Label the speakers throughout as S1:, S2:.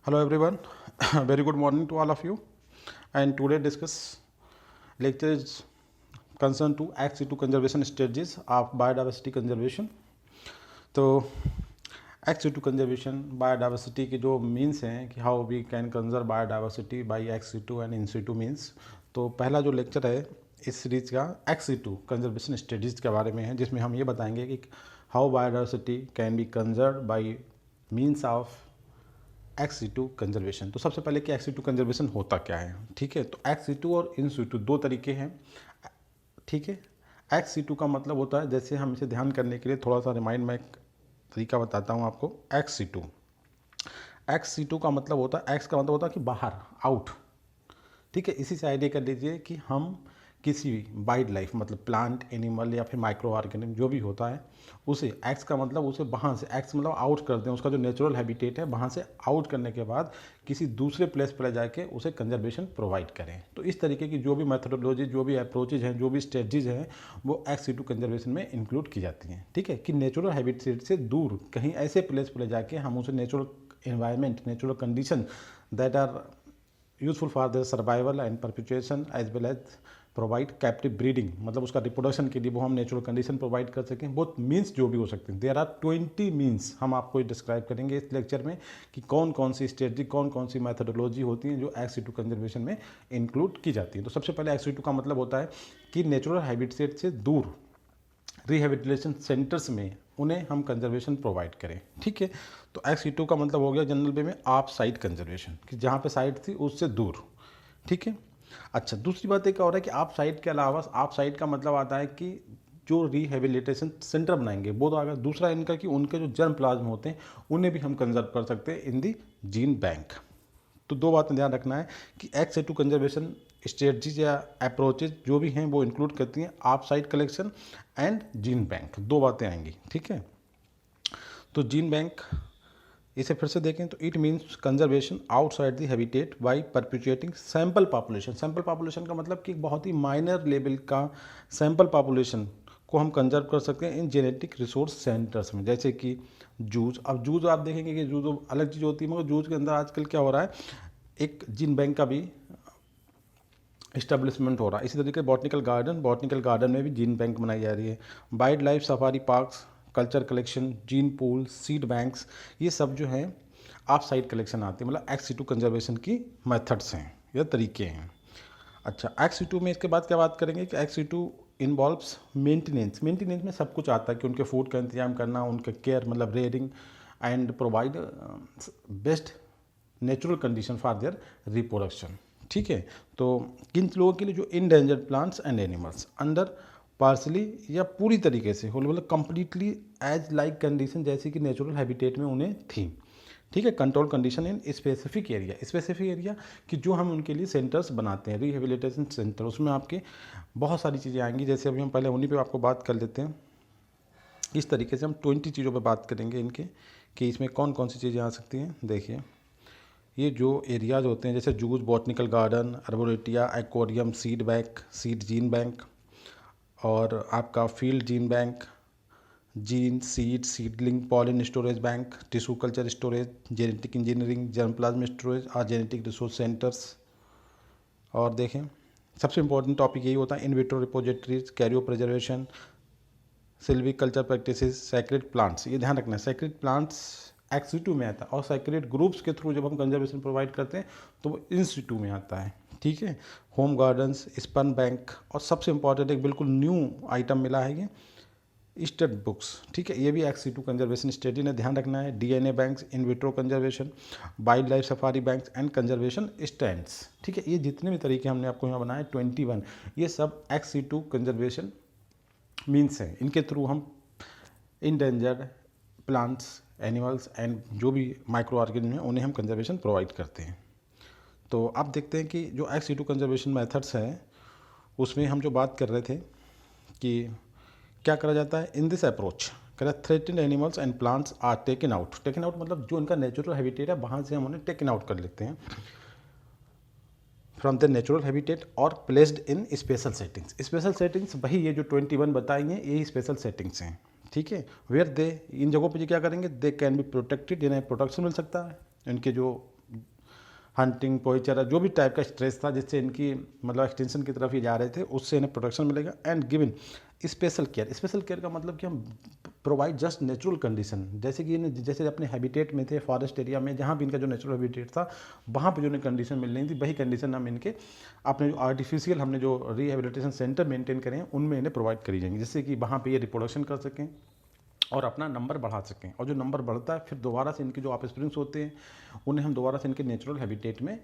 S1: Hello everyone, very good morning to all of you. And today discuss lecture is concerned to XC2 conservation strategies of biodiversity conservation. तो XC2 conservation biodiversity के जो means हैं कि how we can conserve biodiversity by XC2 and इन-situ means. तो पहला जो lecture है इस सीरीज का XC2 कंजर्वेशन स्टडीज़ के बारे में है, जिसमें हम ये बताएंगे कि how biodiversity can be conserve by means of XC2 conservation. तो सबसे पहले कि XC2 कंजर्वेशन होता क्या है, ठीक है। तो XC2 और इन-situ दो तरीके हैं, ठीक है। XC2 का मतलब होता है, जैसे हम इसे ध्यान करने के लिए थोड़ा सा रिमाइंड में एक तरीका बताता हूँ आपको। XC2 का मतलब होता है, X का मतलब होता है कि बाहर, आउट, ठीक है। इसी से आइडिया कर लीजिए कि हम किसी भी वाइल्ड लाइफ मतलब प्लांट, एनिमल या फिर माइक्रो ऑर्गेनिज्म जो भी होता है उसे, एक्स का मतलब उसे वहाँ से, एक्स मतलब आउट कर दें, उसका जो नेचुरल हैबिटेट है वहाँ से आउट करने के बाद किसी दूसरे प्लेस पर जाके उसे कंजर्वेशन प्रोवाइड करें। तो इस तरीके की जो भी मेथोडोलॉजी, जो भी अप्रोचेज हैं, जो भी स्ट्रेटजीज हैं, वो XC2 कंजर्वेशन में इंक्लूड की जाती हैं, ठीक है। कि नेचुरल हैबिटेट से दूर कहीं ऐसे प्लेस पर जाके हम उसे natural environment, natural condition that are useful for their survival and perpetuation as well as provide captive breeding, मतलब उसका रिप्रोडक्शन के लिए वो हम नेचुरल कंडीशन प्रोवाइड कर सकें। बहुत मीन्स जो भी हो सकते हैं, देयर आर 20 मीन्स हम आपको डिस्क्राइब करेंगे इस लेक्चर में कि कौन कौन सी स्ट्रेटजी, कौन कौन सी मैथोडोलॉजी होती हैं जो XC2 कंजर्वेशन में इंक्लूड की जाती है। तो सबसे पहले XC2 का मतलब होता है कि नेचुरल हैबिटेट से दूर रिहेबिलिटेशन सेंटर्स में उन्हें हम कंजर्वेशन प्रोवाइड करें, ठीक है। तो XC2 का मतलब हो गया जनरल वे में ऑफ साइट कंजर्वेशन, कि जहाँ पे साइट थी उससे दूर, ठीक है। अच्छा, दूसरी बात एक और है कि ऑफ साइट के अलावा, ऑफ साइट का मतलब आता है कि जो रिहेबिलिटेशन सेंटर बनाएंगे वो तो आएगा। दूसरा इनका कि उनके जो जर्म प्लाज्म होते हैं उन्हें भी हम कंजर्व कर सकते हैं इन दी जीन बैंक। तो दो बातें ध्यान रखना है कि XC2 कंजर्वेशन स्ट्रेटजीज या अप्रोचेज जो भी हैं वो इंक्लूड करती हैं of site collection and gene bank, दो बातें आएंगी, ठीक है। तो जीन बैंक, इसे फिर से देखें तो it means conservation outside the habitat by perpetuating sample population. Sample population का मतलब कि बहुत ही माइनर लेवल का सैंपल पॉपुलेशन को हम कंजर्व कर सकते हैं इन जेनेटिक रिसोर्स सेंटर्स में, जैसे कि जूज। अब जूज आप देखेंगे कि जूज अलग चीज़ होती है, मगर जूज के अंदर आजकल क्या हो रहा है, एक जीन बैंक का भी इस्टेब्लिशमेंट हो रहा है। इसी तरीके बॉटनिकल गार्डन में भी जीन बैंक बनाई जा रही है। Wild life safari parks, culture collection, gene pool, seed banks, ये सब जो हैं ऑफ साइट कलेक्शन आते हैं, मतलब XC2 कंजर्वेशन की मेथड्स हैं या तरीके हैं। अच्छा, XC2 में इसके बाद क्या बात करेंगे कि XC2 इन्वॉल्व्स मेंटेनेंस। मेंटेनेंस में सब कुछ आता है कि उनके फूड का इंतजाम करना, उनके केयर मतलब rearing and provide best natural condition for their reproduction, ठीक है। तो किन लोगों के लिए, जो endangered plants and animals under partially या पूरी तरीके से होल, मतलब कंप्लीटली एज लाइक कंडीशन जैसे कि नेचुरल हैबिटेट में उन्हें थी, ठीक है। Control condition in specific area कि जो हम उनके लिए सेंटर्स बनाते हैं, रिहेबिलिटेशन सेंटर, उसमें आपके बहुत सारी चीज़ें आएंगी। जैसे अभी हम पहले उन्हीं पे आपको बात कर लेते हैं। इस तरीके से हम 20 चीज़ों पे बात करेंगे इनके, कि इसमें कौन कौन सी चीज़ें आ सकती हैं। देखिए, ये जो एरियाज होते हैं जैसे zoos, botanical garden, arboreta, aquarium, seed bank, seed gene bank, और आपका field gene bank, gene seed, seedling, pollen storage bank, tissue culture storage, genetic engineering, germ plasm storage और जेनेटिक रिसोर्स सेंटर्स। और देखें, सबसे important topic यही होता है, in vitro repositories, cryopreservation, silviculture practices, sacred plants. ये ध्यान रखना है, सैक्रेड प्लांट्स XC2 में आता है, और सैक्रेड ग्रुप्स के थ्रू जब हम कंजर्वेशन प्रोवाइड करते हैं तो वो इन-situ में आता है, ठीक है। होम गार्डन्स, स्पर्म बैंक, और सबसे इंपॉर्टेंट एक बिल्कुल न्यू आइटम मिला है ये स्टेट बुक्स, ठीक है। ये भी XC2 कंजर्वेशन स्टडी ने ध्यान रखना है। DNA banks, in vitro conservation, wild life safari banks and conservation stands, ठीक है। ये जितने भी तरीके हमने आपको यहाँ बनाए 21, ये सब XC2 कंजर्वेशन मीन्स हैं। इनके थ्रू हम इंडेंजर्ड प्लांट्स, एनिमल्स एंड जो भी माइक्रो ऑर्गेनिज्म हैं उन्हें हम कंजर्वेशन प्रोवाइड करते हैं। तो आप देखते हैं कि जो XC2 कंजर्वेशन मेथड्स हैं उसमें हम जो बात कर रहे थे कि क्या करा जाता है इन दिस अप्रोच, करा threatened animals and plants are taken out. Taken out मतलब जो इनका नेचुरल हैबिटेट है वहाँ से हम उन्हें टेकन आउट कर लेते हैं फ्रॉम द नेचुरल हैबिटेट और placed in special settings. Special settings वही ये जो 21 बताई हैं, यही स्पेशल सेटिंग्स हैं, ठीक है। वेयर दे, इन जगहों पे ये क्या करेंगे, दे कैन बी प्रोटेक्टेड, इन्हें प्रोटेक्शन मिल सकता है, इनके जो हंटिंग, पोइचर, जो भी टाइप का स्ट्रेस था जिससे इनकी मतलब एक्सटेंशन की तरफ ये जा रहे थे, उससे इन्हें प्रोटेक्शन मिलेगा। And given special care. Special care का मतलब कि हम प्रोवाइड जस्ट नेचुरल कंडीशन, जैसे कि इन्हें जैसे अपने हैबिटेट में थे, फॉरेस्ट एरिया में, जहाँ भी इनका जो नेचुरल हैबिटेट था वहाँ पे जो इन्हें कंडीशन मिल रही थी, वही कंडीशन हम इनके अपने जो आर्टिफिशियल हमने जो रिहेबिलिटेशन सेंटर मेंटेन करें हैं उनमें इन्हें प्रोवाइड करी जाएंगी, जिससे कि वहाँ पे ये रिप्रोडक्शन कर सकें और अपना नंबर बढ़ा सकें। और जो नंबर बढ़ता है फिर दोबारा से इनके जो ऑफस्प्रिंग्स होते हैं उन्हें हम दोबारा से इनके नेचुरल हैबिटेट में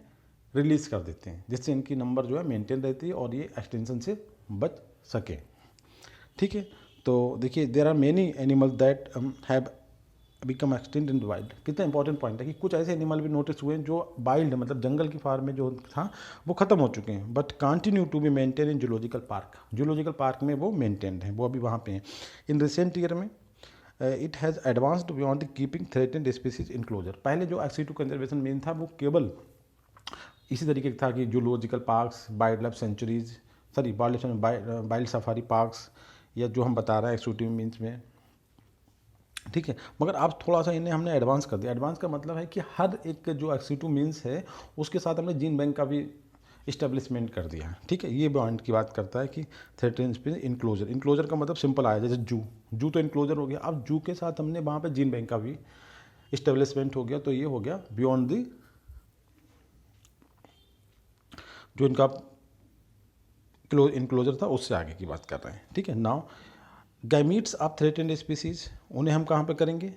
S1: रिलीज़ कर देते हैं, जिससे इनकी नंबर जो है मेंटेन रहती है और ये एक्सटेंशन से बच सके। ठीक है, तो देखिए there are many animals that have become extinct in wild. कितना इंपॉर्टेंट पॉइंट है कि कुछ ऐसे एनिमल भी नोटिस हुए हैं जो वाइल्ड मतलब जंगल की फार्म में जो था वो खत्म हो चुके हैं, but continue to be maintain in zoological park. Zoological park में वो मेंटेन्ड हैं, वो अभी वहाँ पे हैं। इन रिसेंट ईयर में it has advanced beyond the keeping threatened species enclosure. पहले जो एक्सी टू कंजर्वेशन मेन था वो केवल इसी तरीके का था कि zoological parks, wild life sanctuaries, sorry wild safari parks, या जो हम बता रहे हैं एक्सक्लूसिव मीन्स में। ठीक है, मगर अब थोड़ा सा इन्हें हमने एडवांस कर दिया। एडवांस का मतलब है कि हर एक जो एक्सिटू मीन्स है उसके साथ हमने जीन बैंक का भी इस्टेब्लिशमेंट कर दिया है। ठीक है, ये पॉइंट की बात करता है कि थ्रेटेंड स्पीसीज इंक्लोजर। इंक्लोजर का मतलब सिंपल आया, जैसे जू तो इंक्लोजर हो गया, अब जू के साथ हमने वहाँ पे जीन बैंक का भी इस्टेब्लिशमेंट हो गया, तो ये हो गया बियॉन्ड दी जो इनका इंक्लोजर था उससे आगे की बात कर रहे हैं। ठीक है, now gametes of threatened species, उन्हें हम कहाँ पे करेंगे?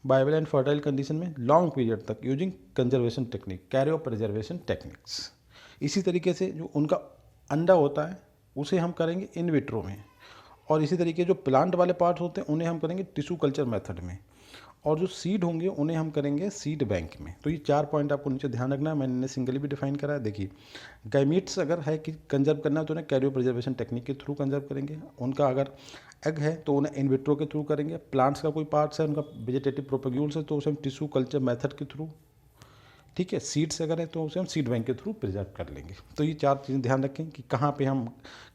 S1: वायबल एंड फर्टाइल कंडीशन में लॉन्ग पीरियड तक using conservation technique, Cairo preservation techniques. इसी तरीके से जो उनका अंडा होता है उसे हम करेंगे इन विट्रो में, और इसी तरीके जो प्लांट वाले पार्ट होते हैं उन्हें हम करेंगे टिश्यू कल्चर मेथड में, और जो सीड होंगे उन्हें हम करेंगे सीड बैंक में। तो ये 4 पॉइंट आपको नीचे ध्यान रखना है, मैंने इन्हें सिंगली भी डिफाइन करा है। देखिए गैमीट्स अगर है कि कंजर्व करना है तो उन्हें कैरियो प्रिजर्वेशन टेक्निक के थ्रू कंजर्व करेंगे। उनका अगर एग है तो उन्हें इन विट्रो के थ्रू करेंगे। प्लांट्स का कोई पार्ट्स है उनका वेजिटेटिव प्रोपेग्यूल्स है तो उसे हम टिश्यू कल्चर मेथड के थ्रू, ठीक है, सीड्स अगर है तो उसे हम सीड बैंक के थ्रू प्रिजर्व कर लेंगे। तो ये 4 चीज़ें ध्यान रखें कि कहाँ पे हम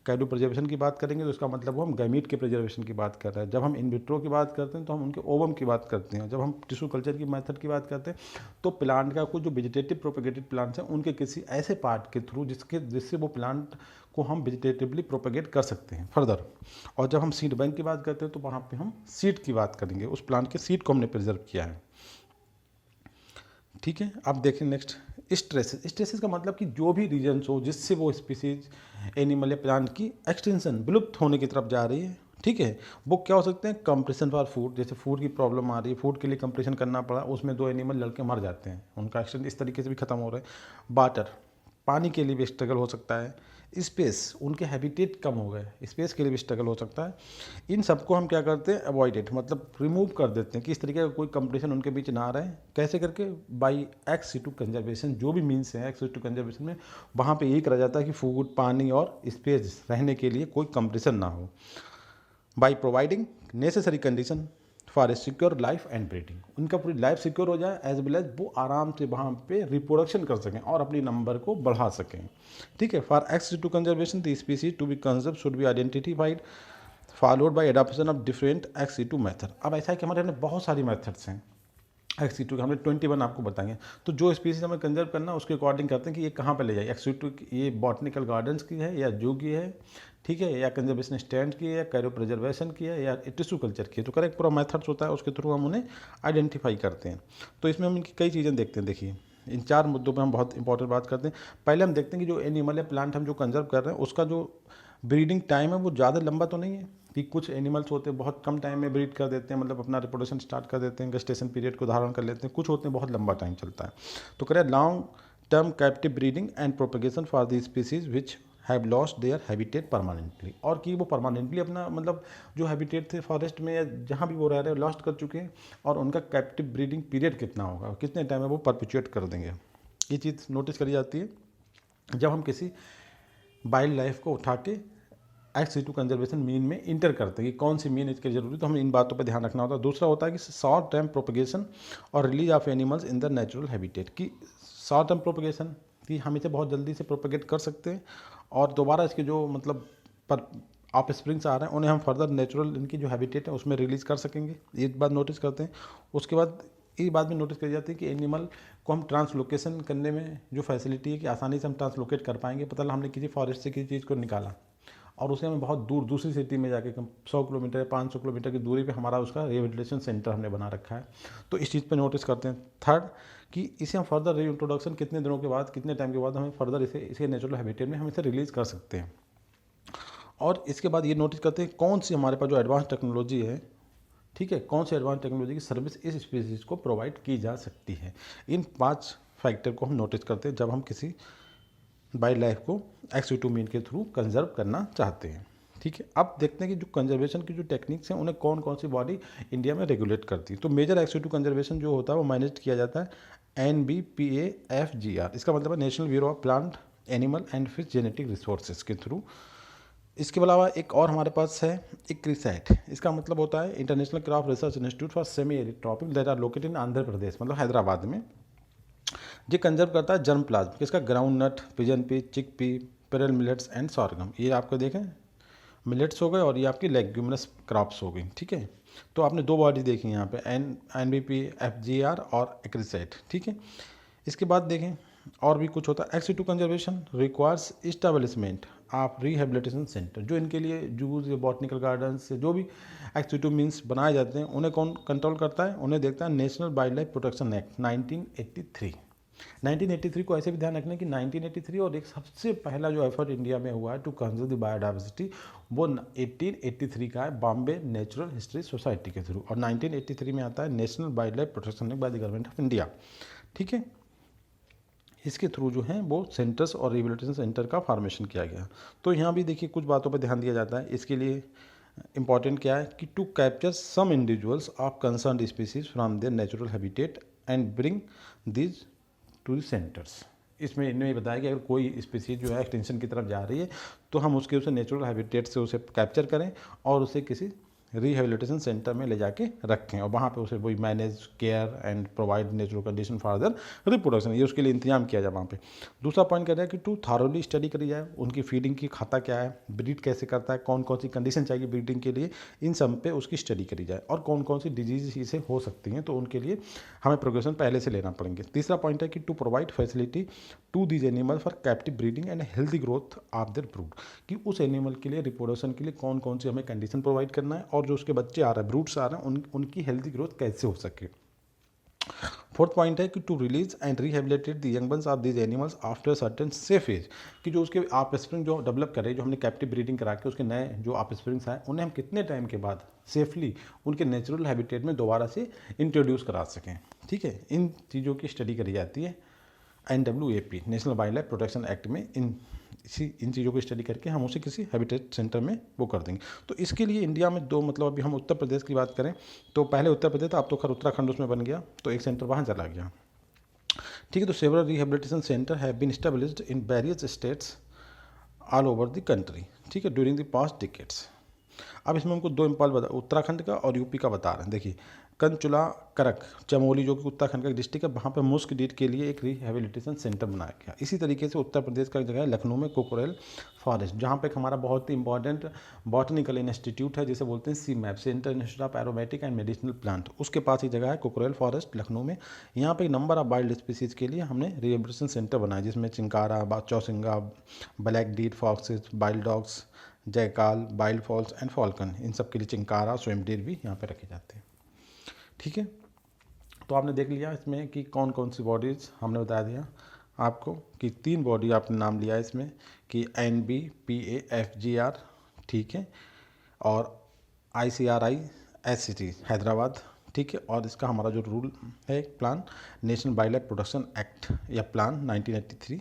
S1: कैरियो प्रिजर्वेशन की बात करेंगे तो इसका मतलब वो हम गैमीट के प्रिजर्वेशन की बात कर रहे हैं। जब हम इन विट्रो की बात करते हैं तो हम उनके ओवम की बात करते हैं। जब हम टिश्यू कल्चर की मेथड की बात करते हैं तो प्लांट का कुछ जो वेजिटेटिव प्रोपेगेटेड प्लांट्स हैं उनके किसी ऐसे पार्ट के थ्रू जिससे वो प्लांट को हम वेजिटेटिवली प्रोपेगेट कर सकते हैं फर्दर। और जब हम सीड बैंक की बात करते हैं तो वहाँ पर हम सीड की बात करेंगे, उस प्लांट के सीड को हमने प्रिजर्व किया है। ठीक है, अब देखें नेक्स्ट स्ट्रेसेस। स्ट्रेसेस का मतलब कि जो भी रीजन्स हो जिससे वो स्पीसीज एनिमल या प्लांट की एक्सटेंशन विलुप्त होने की तरफ जा रही है, ठीक है, वो क्या हो सकते हैं? कंप्रेशन फॉर फूड, जैसे फूड की प्रॉब्लम आ रही है, फूड के लिए कंप्रेशन करना पड़ा, उसमें 2 एनिमल लड़के मर जाते हैं, उनका एक्सटेंशन इस तरीके से भी खत्म हो रहा है। वाटर, पानी के लिए भी स्ट्रगल हो सकता है। स्पेस, उनके हैबिटेट कम हो गए, स्पेस के लिए भी स्ट्रगल हो सकता है। इन सबको हम क्या करते हैं? अवॉइड इट, मतलब रिमूव कर देते हैं कि इस तरीके का कोई कंपटीशन उनके बीच ना रहे। कैसे करके? बाई एक्स टू कंजर्वेशन, जो भी मीन्स है एक्स टू कंजर्वेशन में वहाँ पे यही करा जाता है कि फूड, पानी और स्पेस रहने के लिए कोई कंपटीशन ना हो। By providing necessary condition for a secure life and breeding, उनका पूरी लाइफ सिक्योर हो जाए एज वेल एज वो आराम से वहाँ पे रिप्रोडक्शन कर सकें और अपनी नंबर को बढ़ा सकें। ठीक है, for ex situ conservation the species to be conserve should be identified followed by adoption of different ex situ method. अब ऐसा है कि हमारे बहुत सारी मेथड्स हैं एक्स2 के, हमने 21 आपको बताएंगे। तो जो स्पीसीज हमें कंजर्व करना है उसके अकॉर्डिंग करते हैं कि ये कहाँ पे ले जाए। एक्स2 ये बॉटनिकल गार्डन्स की है या जू की है, ठीक है, या कंजर्वेशन स्टैंड की है, या कैरियो प्रिजर्वेशन की है, या टिश्यू कल्चर की है। तो करेक्ट पूरा मेथड्स होता है, उसके थ्रू हम उन्हें आइडेंटिफाई करते हैं। तो इसमें हम इनकी कई चीज़ें देखते हैं। देखिए इन 4 मुद्दों पर हम बहुत इंपॉर्टेंट बात करते हैं। पहले हम देखते हैं कि जो एनिमल या प्लांट हम जो कंजर्व कर रहे हैं उसका जो ब्रीडिंग टाइम है वो ज़्यादा लंबा तो नहीं है, कि कुछ एनिमल्स होते हैं बहुत कम टाइम में ब्रीड कर देते हैं, मतलब अपना रिप्रोडक्शन स्टार्ट कर देते हैं, गेस्टेशन पीरियड को धारण कर लेते हैं। कुछ होते हैं बहुत लंबा टाइम चलता है। तो करें long term captive breeding and propagation for the species which have lost their habitat permanently, और कि वो परमानेंटली अपना मतलब जो हैबिटेट थे फॉरेस्ट में या जहाँ भी वो रह रहे हैं लॉस्ट कर चुके हैं, और उनका कैप्टिव ब्रीडिंग पीरियड कितना होगा, कितने टाइम में वो परपिचुएट कर देंगे। ये चीज़ नोटिस करी जाती है जब हम किसी वाइल्ड लाइफ को उठा के एक्स2 कंजर्वेशन मीन में इंटर करते हैं कि कौन सी मीन इसके जरूरी, तो हमें इन बातों पर ध्यान रखना होता है। दूसरा होता है कि शॉर्ट टर्म प्रोपगेशन और release of animals in the natural habitat, की शॉर्ट टर्म प्रोपगेशन कि हम इसे बहुत जल्दी से प्रोपगेट कर सकते हैं और दोबारा इसके जो मतलब पर ऑफ स्प्रिंग्स आ रहे हैं उन्हें हम फर्दर नेचुरल इनकी जो हैबिटेट है उसमें रिलीज़ कर सकेंगे। ये बात नोटिस करते हैं। उसके बाद ये बात भी नोटिस करी जाती है कि एनिमल को हम ट्रांसलोकेशन करने में जो फैसिलिटी है कि आसानी से हम ट्रांसलोकेट कर पाएंगे। पता लगा हमने किसी फॉरेस्ट से किसी चीज़ को निकाला और उसे हमें बहुत दूर दूसरी सिटी में जाके 100 किलोमीटर या 500 किलोमीटर की दूरी पे हमारा उसका रिहेबिलिटेशन सेंटर हमने बना रखा है। तो इस चीज़ पे नोटिस करते हैं। थर्ड, कि इसे हम फर्दर रीइंट्रोडक्शन कितने दिनों के बाद, कितने टाइम के बाद हमें फर्दर इसे नेचुरल हैबिटेट में हम इसे रिलीज़ कर सकते हैं। और इसके बाद ये नोटिस करते हैं कौन सी हमारे पास जो एडवांस टेक्नोलॉजी है, ठीक है, कौन सी एडवांस टेक्नोलॉजी की सर्विस इस स्पीसीज़ को प्रोवाइड की जा सकती है। इन 5 फैक्टर को हम नोटिस करते हैं जब हम किसी वाइल्ड लाइफ को एक्स-वी2 मीन के थ्रू कंजर्व करना चाहते हैं। ठीक है, अब देखते हैं कि जो कंजर्वेशन की जो टेक्निक्स हैं उन्हें कौन कौन सी बॉडी इंडिया में रेगुलेट करती है। तो मेजर एक्स-वी2 कंजर्वेशन जो होता है वो मैनेज किया जाता है NBPAFGR, इसका मतलब है national bureau of plant animal and fish genetic resources के थ्रू। इसके अलावा एक और हमारे पास है इक्रिसैट, इसका मतलब होता है International Crop Research Institute for Semi Arid Tropic that are located in Andhra Pradesh, मतलब हैदराबाद में। ये कंजर्व करता है जर्म प्लाज्म, किसका, groundnut, pigeon pea, chickpea, pearl millets and sorghum. ये आपको देखें मिलेट्स हो गए और ये आपकी लेग्यूमिनस क्रॉप्स हो गई। ठीक है, तो आपने 2 बॉडी देखी यहाँ पे, NBPFGR और एक्रिसैट। ठीक है, इसके बाद देखें और भी कुछ होता है। एक्स-वी2 conservation requires establishment of rehabilitation centre, जो इनके लिए जूज या बॉटनिकल गार्डन्स जो भी एक्स-वी2 मीन्स बनाए जाते हैं उन्हें कौन कंट्रोल करता है, उन्हें देखता है national wild life protection act 1983। 1983 को ऐसे भी ध्यान रखना कि 1983 और एक सबसे पहला जो एफर्ट इंडिया में हुआ है टू कंजर्व द बायोडाइवर्सिटी वो 1883 का है, बॉम्बे नेचुरल हिस्ट्री सोसाइटी के थ्रू। और 1983 में आता है national wild life protection act by the government of India. ठीक है, इसके थ्रू जो है वो सेंटर्स और रिहेबिलिटेशन सेंटर का फॉर्मेशन किया गया। तो यहाँ भी देखिए कुछ बातों पर ध्यान दिया जाता है। इसके लिए इंपॉर्टेंट क्या है कि to capture some individuals of concern species from their natural habitat and bring these to centres. इसमें इन्होंने बताया कि अगर कोई स्पीसीज जो है एक्सटेंशन की तरफ जा रही है तो हम उसके उसे नेचुरल हैबिटेट से उसे कैप्चर करें और उसे किसी रिहेबिलिटेशन सेंटर में ले जाके रखें और वहाँ पे उसे वही manage, care and provide natural condition for their reproduction, ये उसके लिए इंतजाम किया जाए वहाँ पे। दूसरा पॉइंट कह रहा है कि टू थारोली स्टडी करी जाए, उनकी फीडिंग की खाता क्या है, ब्रीड कैसे करता है, कौन कौन सी कंडीशन चाहिए ब्रीडिंग के लिए, इन सब पे उसकी स्टडी करी जाए और कौन कौन सी डिजीज इसे हो सकती हैं, तो उनके लिए हमें प्रिकॉशन पहले से लेना पड़ेंगे। तीसरा पॉइंट है कि to provide facility to these animal for captive breeding and healthy growth of their brood, कि उस एनिमल के लिए रिप्रोडक्शन के लिए कौन कौन सी हमें कंडीशन प्रोवाइड करना है और जो उसके बच्चे आ रहे हैं, ब्रूड्स आ रहे हैं, उनकी हेल्दी ग्रोथ कैसे हो सके। फोर्थ पॉइंट है कि to release and rehabilitate the young ones of these animals after certain safe age, कि जो उसके ऑफस्प्रिंग जो डेवलप करे, जो हमने कैप्टिव ब्रीडिंग करा के उसके नए जो ऑफस्प्रिंग्स हैं उन्हें हम कितने टाइम के बाद सेफली उनके नेचुरल हैबिटेट में दोबारा से इंट्रोड्यूस करा सकें। ठीक है, इन चीज़ों की स्टडी करी जाती है NWAP national wild life protection act में। इन चीज़ों को स्टडी करके हम उसे किसी हैबिटेट सेंटर में वो कर देंगे। तो इसके लिए इंडिया में 2, मतलब अभी हम उत्तर प्रदेश की बात करें तो पहले उत्तर प्रदेश था, अब तो खैर उत्तराखंड उसमें बन गया, तो एक सेंटर वहाँ चला गया। ठीक है, तो several rehabilitation centre have been established in various states all over the country. ठीक है, ड्यूरिंग द पास्ट डिकेड्स। अब इसमें हमको 2 इम्पॉल बता, उत्तराखंड का और यूपी का बता रहे हैं। देखिए कंचुला करक चमोली जो कि उत्तराखंड का डिस्ट्रिक्ट है, वहाँ पे मुस्क डीर के लिए एक रिहेबिलिटेशन सेंटर बनाया गया। इसी तरीके से उत्तर प्रदेश का जगह है लखनऊ में कोकोरेल फॉरेस्ट, जहाँ पे हमारा बहुत ही इंपॉर्टेंट बॉटनिकल इंस्टीट्यूट है जिसे बोलते हैं CMAP, centre institute of aromatic and medicinal plant, उसके पास ही जगह है कोकोरेल फॉरेस्ट लखनऊ में। यहाँ पे नंबर ऑफ वाइल्ड स्पीसीज के लिए हमने रिहेबिलिटेशन सेंटर बनाया, जिसमें chinkara, chousingha, black deer foxes, wild dogs, jackal, wild fowls and falcon, इन सब के लिए चिंकारा, स्विम डीर भी यहाँ पे रखे जाते हैं। ठीक है, तो आपने देख लिया इसमें कि कौन कौन सी बॉडीज़ हमने बता दिया आपको कि 3 बॉडी आपने नाम लिया इसमें कि NBPAFGR, ठीक है, और ICRI SCT हैदराबाद। ठीक है, और इसका हमारा जो रूल है plan national wild life protection act या प्लान 1983।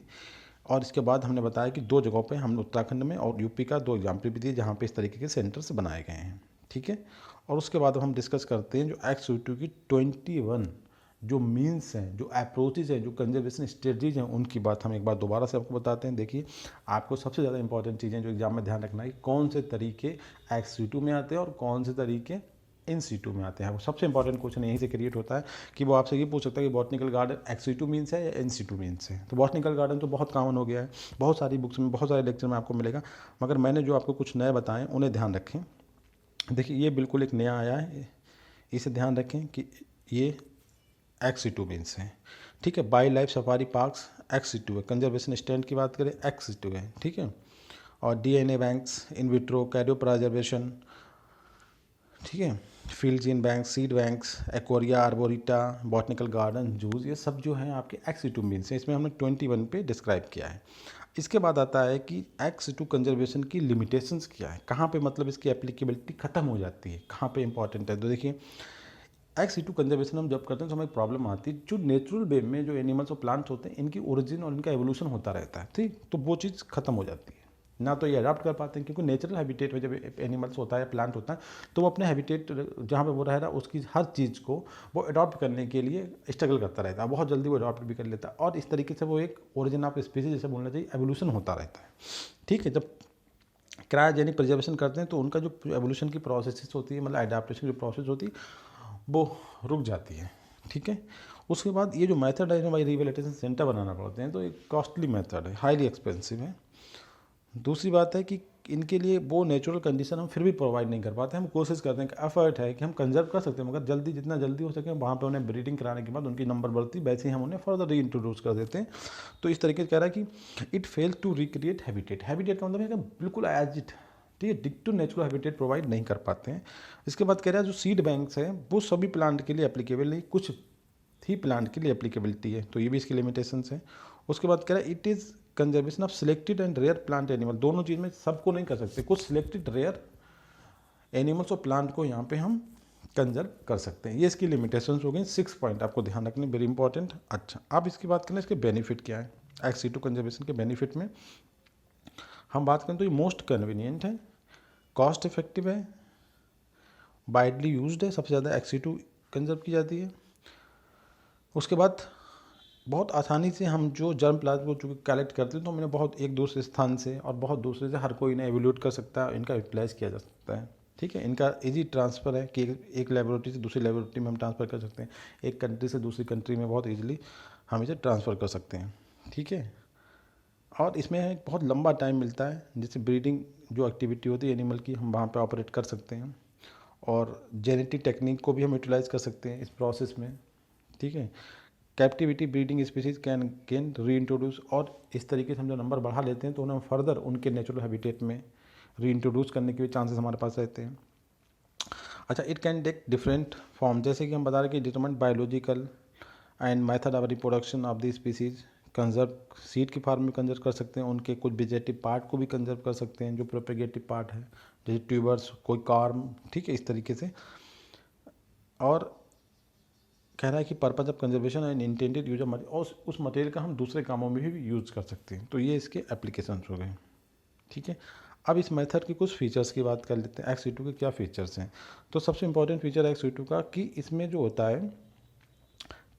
S1: और इसके बाद हमने बताया कि 2 जगहों पे हमने उत्तराखंड में और यूपी का 2 एग्जाम्पल भी दिए जहाँ पे इस तरीके के सेंटर्स बनाए गए हैं। ठीक है, और उसके बाद हम डिस्कस करते हैं जो एक्स-वी2 की 21 जो मीन्स हैं, जो अप्रोचेज हैं, जो कंजर्वेशन स्ट्रेटजीज हैं, उनकी बात हम एक बार दोबारा से आपको बताते हैं। देखिए आपको सबसे ज़्यादा इंपॉर्टेंट चीज़ें जो एग्जाम में ध्यान रखना है, कौन से तरीके एक्स-वी2 में आते हैं और कौन से तरीके इन-सी-टू में आते हैं। वो सबसे इंपॉर्टेंट क्वेश्चन यहीं से क्रिएट होता है कि वो आपसे ये पूछ सकता है कि बॉटनिकल गार्डन एक्स-वी2 मीन्स है या इन-सी-टू मीन्स है। तो बॉटनिकल गार्डन तो बहुत कॉमन हो गया है, बहुत सारी बुक्स में, बहुत सारे लेक्चर में आपको मिलेगा, मगर मैंने जो आपको कुछ नए बताएं उन्हें ध्यान रखें। देखिए ये बिल्कुल एक नया आया है, इसे ध्यान रखें कि ये एक्स2 मीन्स है, ठीक है। Wild life safari parks ex situ है। कंजर्वेशन स्टैंड की बात करें एक्स2 है, ठीक है। और DNA banks, in vitro cryo preservation, ठीक है। Field gene bank, seed banks, aquaria, arboreta, botanical garden, zoos, ये सब जो हैं आपके एक्स2 मीन्स है। इसमें हमने 21 पे डिस्क्राइब किया है। इसके बाद आता है कि एक्स2 कंजर्वेशन की लिमिटेशंस क्या है, कहाँ पे मतलब इसकी एप्लीकेबिलिटी खत्म हो जाती है, कहाँ पे इंपॉर्टेंट है। तो देखिए एक्स2 कंजर्वेशन हम जब करते हैं तो हमें प्रॉब्लम आती है, जो नेचुरल वे में जो एनिमल्स और प्लांट्स होते हैं इनकी ओरिजिन और इनका एवोल्यूशन होता रहता है, ठीक। तो वो चीज़ खत्म हो जाती है, ना तो ये अडाप्ट कर पाते हैं, क्योंकि नेचुरल हैबिटेट में जब एनिमल्स होता है, प्लांट होता है, तो वो अपने हैबिटेट जहाँ पे वो रह रहा है उसकी हर चीज़ को वो अडॉप्ट करने के लिए स्ट्रगल करता रहता है, बहुत जल्दी वो अडॉप्ट भी कर लेता है, और इस तरीके से वो एक ओरिजिन ऑफ स्पीसीज जैसे बोलना चाहिए एवोल्यूशन होता रहता है, ठीक है। जब क्रायोजेनिक प्रिजर्वेशन करते हैं तो उनका जो एवोल्यूशन की प्रोसेस होती है, मतलब एडाप्टेशन की जो प्रोसेस होती है वो रुक जाती है, ठीक है। उसके बाद ये जो मेथड है इसमें भाई रिवेलिटेशन सेंटर बनाना पड़ते हैं, तो एक कॉस्टली मेथड है, हाईली एक्सपेंसिव है। दूसरी बात है कि इनके लिए वो नेचुरल कंडीशन हम फिर भी प्रोवाइड नहीं कर पाते। हम कोशिश करते हैं कि एफर्ट है कि हम कंजर्व कर सकते हैं, मगर जल्दी जितना जल्दी हो सके वहाँ पे उन्हें ब्रीडिंग कराने के बाद उनकी नंबर बढ़ती, वैसे ही हम उन्हें फर्दर री इंट्रोड्यूस कर देते हैं। तो इस तरीके से कह रहा है कि it fails to recreate habitat. Habitat का मतलब है कि बिल्कुल एज इट, ठीक है, डिक्टो नेचुरल हैबिटेट प्रोवाइड नहीं कर पाते हैं। इसके बाद कह रहा है जो सीड बैंक्स हैं वो सभी प्लांट के लिए एप्लीकेबल नहीं, कुछ ही प्लांट के लिए एप्लीकेबिलिटी है, तो ये भी इसकी लिमिटेशंस है। उसके बाद कह रहा है it is conservation of selected and rare plant animal. दोनों चीज़ में सबको नहीं कर सकते, कुछ सिलेक्टेड रेयर एनिमल्स और प्लांट को यहाँ पे हम कंजर्व कर सकते हैं। ये इसकी लिमिटेशंस हो गई। 6 पॉइंट आपको ध्यान रखने, वेरी इंपॉर्टेंट। अच्छा, अब इसकी बात करें इसके बेनिफिट क्या है। एक्स2 कंजर्वेशन के बेनिफिट में हम बात करें तो ये मोस्ट कन्वीनियंट है, कॉस्ट इफेक्टिव है, वाइडली यूज्ड है, सबसे ज़्यादा एक्स2 कंजर्व की जाती है। उसके बाद बहुत आसानी से हम जो जर्म प्लाज्मा को चूँकि कलेक्ट करते हैं तो हमने बहुत एक दूसरे स्थान से और बहुत दूसरे से हर कोई इन्हें एवोल्यूट कर सकता है, इनका यूटिलाइज़ किया जा सकता है, ठीक है। इनका इजी ट्रांसफ़र है कि एक लेबोरेटरी से दूसरी लेबोरेटरी में हम ट्रांसफ़र कर सकते हैं, एक कंट्री से दूसरी कंट्री में बहुत ईजिली हम इसे ट्रांसफ़र कर सकते हैं, ठीक है। और इसमें एक बहुत लंबा टाइम मिलता है, जिससे ब्रीडिंग जो एक्टिविटी होती है एनिमल की हम वहाँ पे ऑपरेट कर सकते हैं, और जेनेटिक टेक्निक को भी हम यूटिलाइज़ कर सकते हैं इस प्रोसेस में, ठीक है। कैप्टिविटी ब्रीडिंग स्पीसीज कैन री इंट्रोड्यूस, और इस तरीके से हम जो नंबर बढ़ा लेते हैं तो उन्हें फर्दर उनके नेचुरल हैबिटेट में री इंट्रोड्यूस करने के भी चांसेस हमारे पास रहते हैं। अच्छा, it can take different form, जैसे कि हम बता रहे हैं कि determined biological and method of reproduction of the species. Conserve seed के फार्म में कंजर्व कर सकते हैं, उनके कुछ वेजेटिव पार्ट को भी कंजर्व कर सकते हैं जो प्रोपेगेटिव पार्ट है, जैसे ट्यूबर्स, कोई कार्म, ठीक है, इस तरीके से। और कह रहा है कि purpose of conservation and intended use of material, और उस मटेरियल का हम दूसरे कामों में भी यूज़ कर सकते हैं। तो ये इसके एप्लीकेशंस हो गए, ठीक है। अब इस मेथड के कुछ फीचर्स की बात कर लेते हैं। एक्स2 के क्या फीचर्स हैं। तो सबसे इंपॉर्टेंट फीचर एक्स2 का कि इसमें जो होता है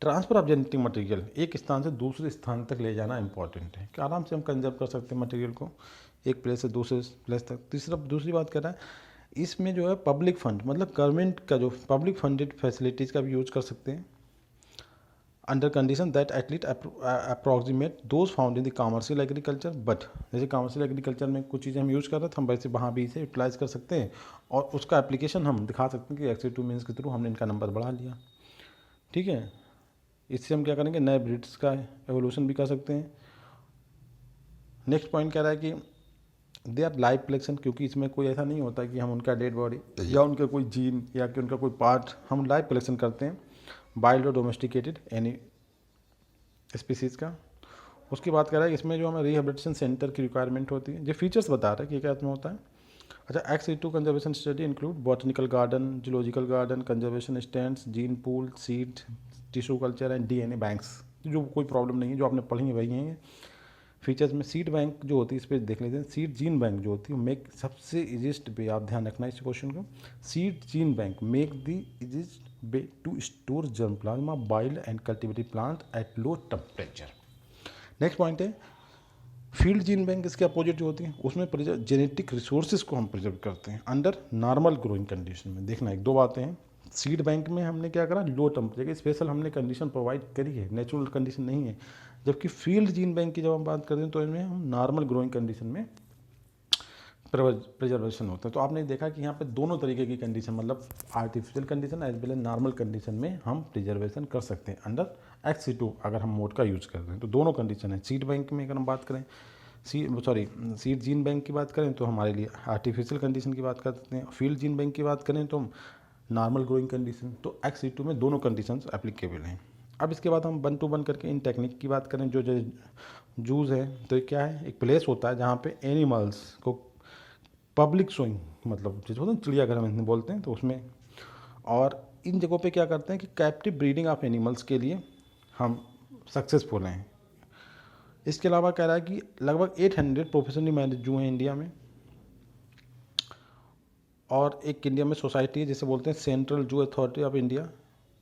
S1: ट्रांसफ़र ऑफ जेनेटिक मटेरियल, एक स्थान से दूसरे स्थान तक ले जाना इंपॉर्टेंट है, कि आराम से हम कंजर्व कर सकते हैं मटेरियल को एक प्लेस से दूसरे प्लेस तक। दूसरी बात कर रहा है इसमें जो है पब्लिक फंड, मतलब गवर्नमेंट का जो पब्लिक फंडेड फैसिलिटीज़ का भी यूज़ कर सकते हैं, under condition that at least approximate those found in the commercial agriculture. But जैसे कॉमर्शियल एग्रीकल्चर में कुछ चीज़ें हम यूज़ कर रहे थे, हम वैसे वहाँ भी इसे यूटिलाइज़ कर सकते हैं, और उसका एप्लीकेशन हम दिखा सकते हैं कि एक्स2 मीन्स के थ्रू हमने इनका नंबर बढ़ा लिया, ठीक है। इससे हम क्या करेंगे, नए ब्रीड्स का एवोल्यूशन भी कर सकते हैं। नेक्स्ट पॉइंट कह रहा है कि दे आर लाइव कलेक्शन, क्योंकि इसमें कोई ऐसा नहीं होता कि हम उनका डेड बॉडी या उनका कोई जीन या कि उनका कोई पार्ट हम लाइव कलेक्शन करते हैं, वाइल्ड और डोमेस्टिकेटेड एनी स्पीसीज़ का। उसकी बात कर रहा है इसमें जो हमें रिहेबिलिटेशन सेंटर की रिक्वायरमेंट होती है, जो फीचर्स बता रहा है कि क्या इसमें होता है। अच्छा, x two conservation study include botanical garden, zoological garden, conservation stands, gene pool, seed tissue culture and DNA banks. जो कोई प्रॉब्लम नहीं है, जो आपने पढ़ी है वही हैं फीचर्स में। सीड बैंक जो होती है इस पर देख लेते हैं। सीड जीन बैंक जो होती है मेक, सबसे इजिस्ट वे, आप ध्यान रखना इस क्वेश्चन को, seed gene bank make the easiest way to store germ plasma, wild and cultivated plant at low temperature. Next point है फील्ड जीन बैंक, इसके अपोजिट जो होती है उसमें जेनेटिक रिसोर्सेज को हम प्रिजर्व करते हैं अंडर नॉर्मल ग्रोइंग कंडीशन में। देखना एक दो बातें हैं, सीड बैंक में हमने क्या करा, लो टेम्परेचर की स्पेशल हमने कंडीशन प्रोवाइड करी है, नेचुरल कंडीशन नहीं है। जबकि फील्ड जीन बैंक की जब हम बात करते हैं तो इनमें हम नॉर्मल ग्रोइंग कंडीशन में प्रिजर्वेशन होता है। तो आपने देखा कि यहाँ पे दोनों तरीके की कंडीशन, मतलब artificial condition as well as normal condition में हम प्रिजर्वेशन कर सकते हैं अंडर XC2 अगर हम मोड का यूज़ कर रहे हैं। तो दोनों कंडीशन है। सीड बैंक में अगर हम बात करें, सीड जीन बैंक की बात करें तो हमारे लिए आर्टिफिशियल कंडीशन की बात कर सकते हैं। फील्ड जीन बैंक की बात करें तो हम नॉर्मल ग्रोइंग कंडीशन। तो XC2 में दोनों कंडीशंस एप्लीकेबल हैं। अब इसके बाद हम 1 to 1 करके इन टेक्निक की बात करें। जो जूज है तो ये क्या है, एक प्लेस होता है जहाँ पे एनिमल्स को पब्लिक शोइंग, मतलब जिस होता है चिड़ियाघर में हिंदी बोलते हैं, तो उसमें, और इन जगहों पे क्या करते हैं कि कैप्टिव ब्रीडिंग ऑफ एनिमल्स के लिए हम सक्सेसफुल हैं। इसके अलावा कह रहा है कि लगभग 800 प्रोफेशनली मैनेज जू हैं इंडिया में। और एक इंडिया में सोसाइटी है जिसे बोलते हैं central zoo authority of India.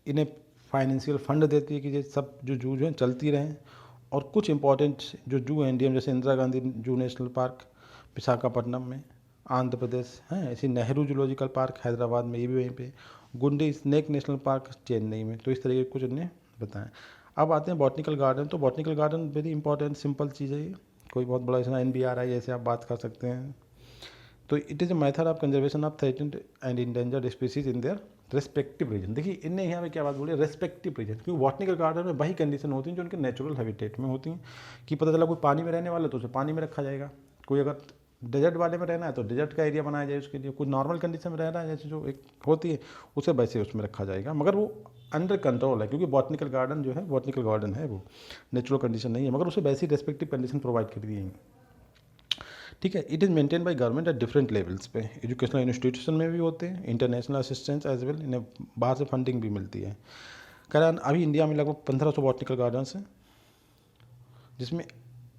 S1: इन्हें फाइनेंशियल फंड देती है कि ये सब जो जू हैं चलती रहें। और कुछ इंपॉर्टेंट जो जू हैं इंडिया में, जैसे इंदिरा गांधी जू नेशनल पार्क विशाखापट्टनम में आंध्र प्रदेश है, ऐसे नेहरू जूलॉजिकल पार्क हैदराबाद में, ये भी वहीं पे, गुंडी स्नेक नेशनल पार्क चेन्नई में। तो इस तरीके कुछ उन्हें बताएं। अब आते हैं बॉटनिकल गार्डन। तो botanical garden very important simple चीज़ है ये, कोई बहुत बड़ा इसमें NBRI जैसे आप बात कर सकते हैं। तो it is a method of conservation of threatened and endangered species in their respective region. देखिए इनने यहाँ पे क्या बात बोली, रेस्पेक्टिव रीजन, क्योंकि बॉटनिकल गार्डन में वही कंडीशन होती हैं जो उनके नेचुरल हैबिटेट में होती हैं। कि पता चला कोई पानी में रहने वाला तो उसे पानी में रखा जाएगा, कोई अगर डेजर्ट वाले में रहना है तो डेजर्ट का एरिया बनाया जाए उसके लिए, कोई नॉर्मल कंडीशन में रह रहा है जैसे जो एक होती है उसे वैसे उसमें रखा जाएगा, मगर वो अंडर कंट्रोल है। क्योंकि बॉटनिकल गार्डन जो है, बॉटनिकल गार्डन है, वो नेचुरल कंडीशन नहीं है, मगर उसे वैसी रेस्पेक्टिव कंडीशन प्रोवाइड कर दी है। ठीक है। It is maintain by government at different levels पे, एजुकेशनल इंस्टीट्यूशन में भी होते हैं, इंटरनेशनल असिस्टेंस एज वेल, इन्हें बाहर से फंडिंग भी मिलती है। कारण अभी इंडिया में लगभग 1500 बॉटनिकल गार्डन्स हैं जिसमें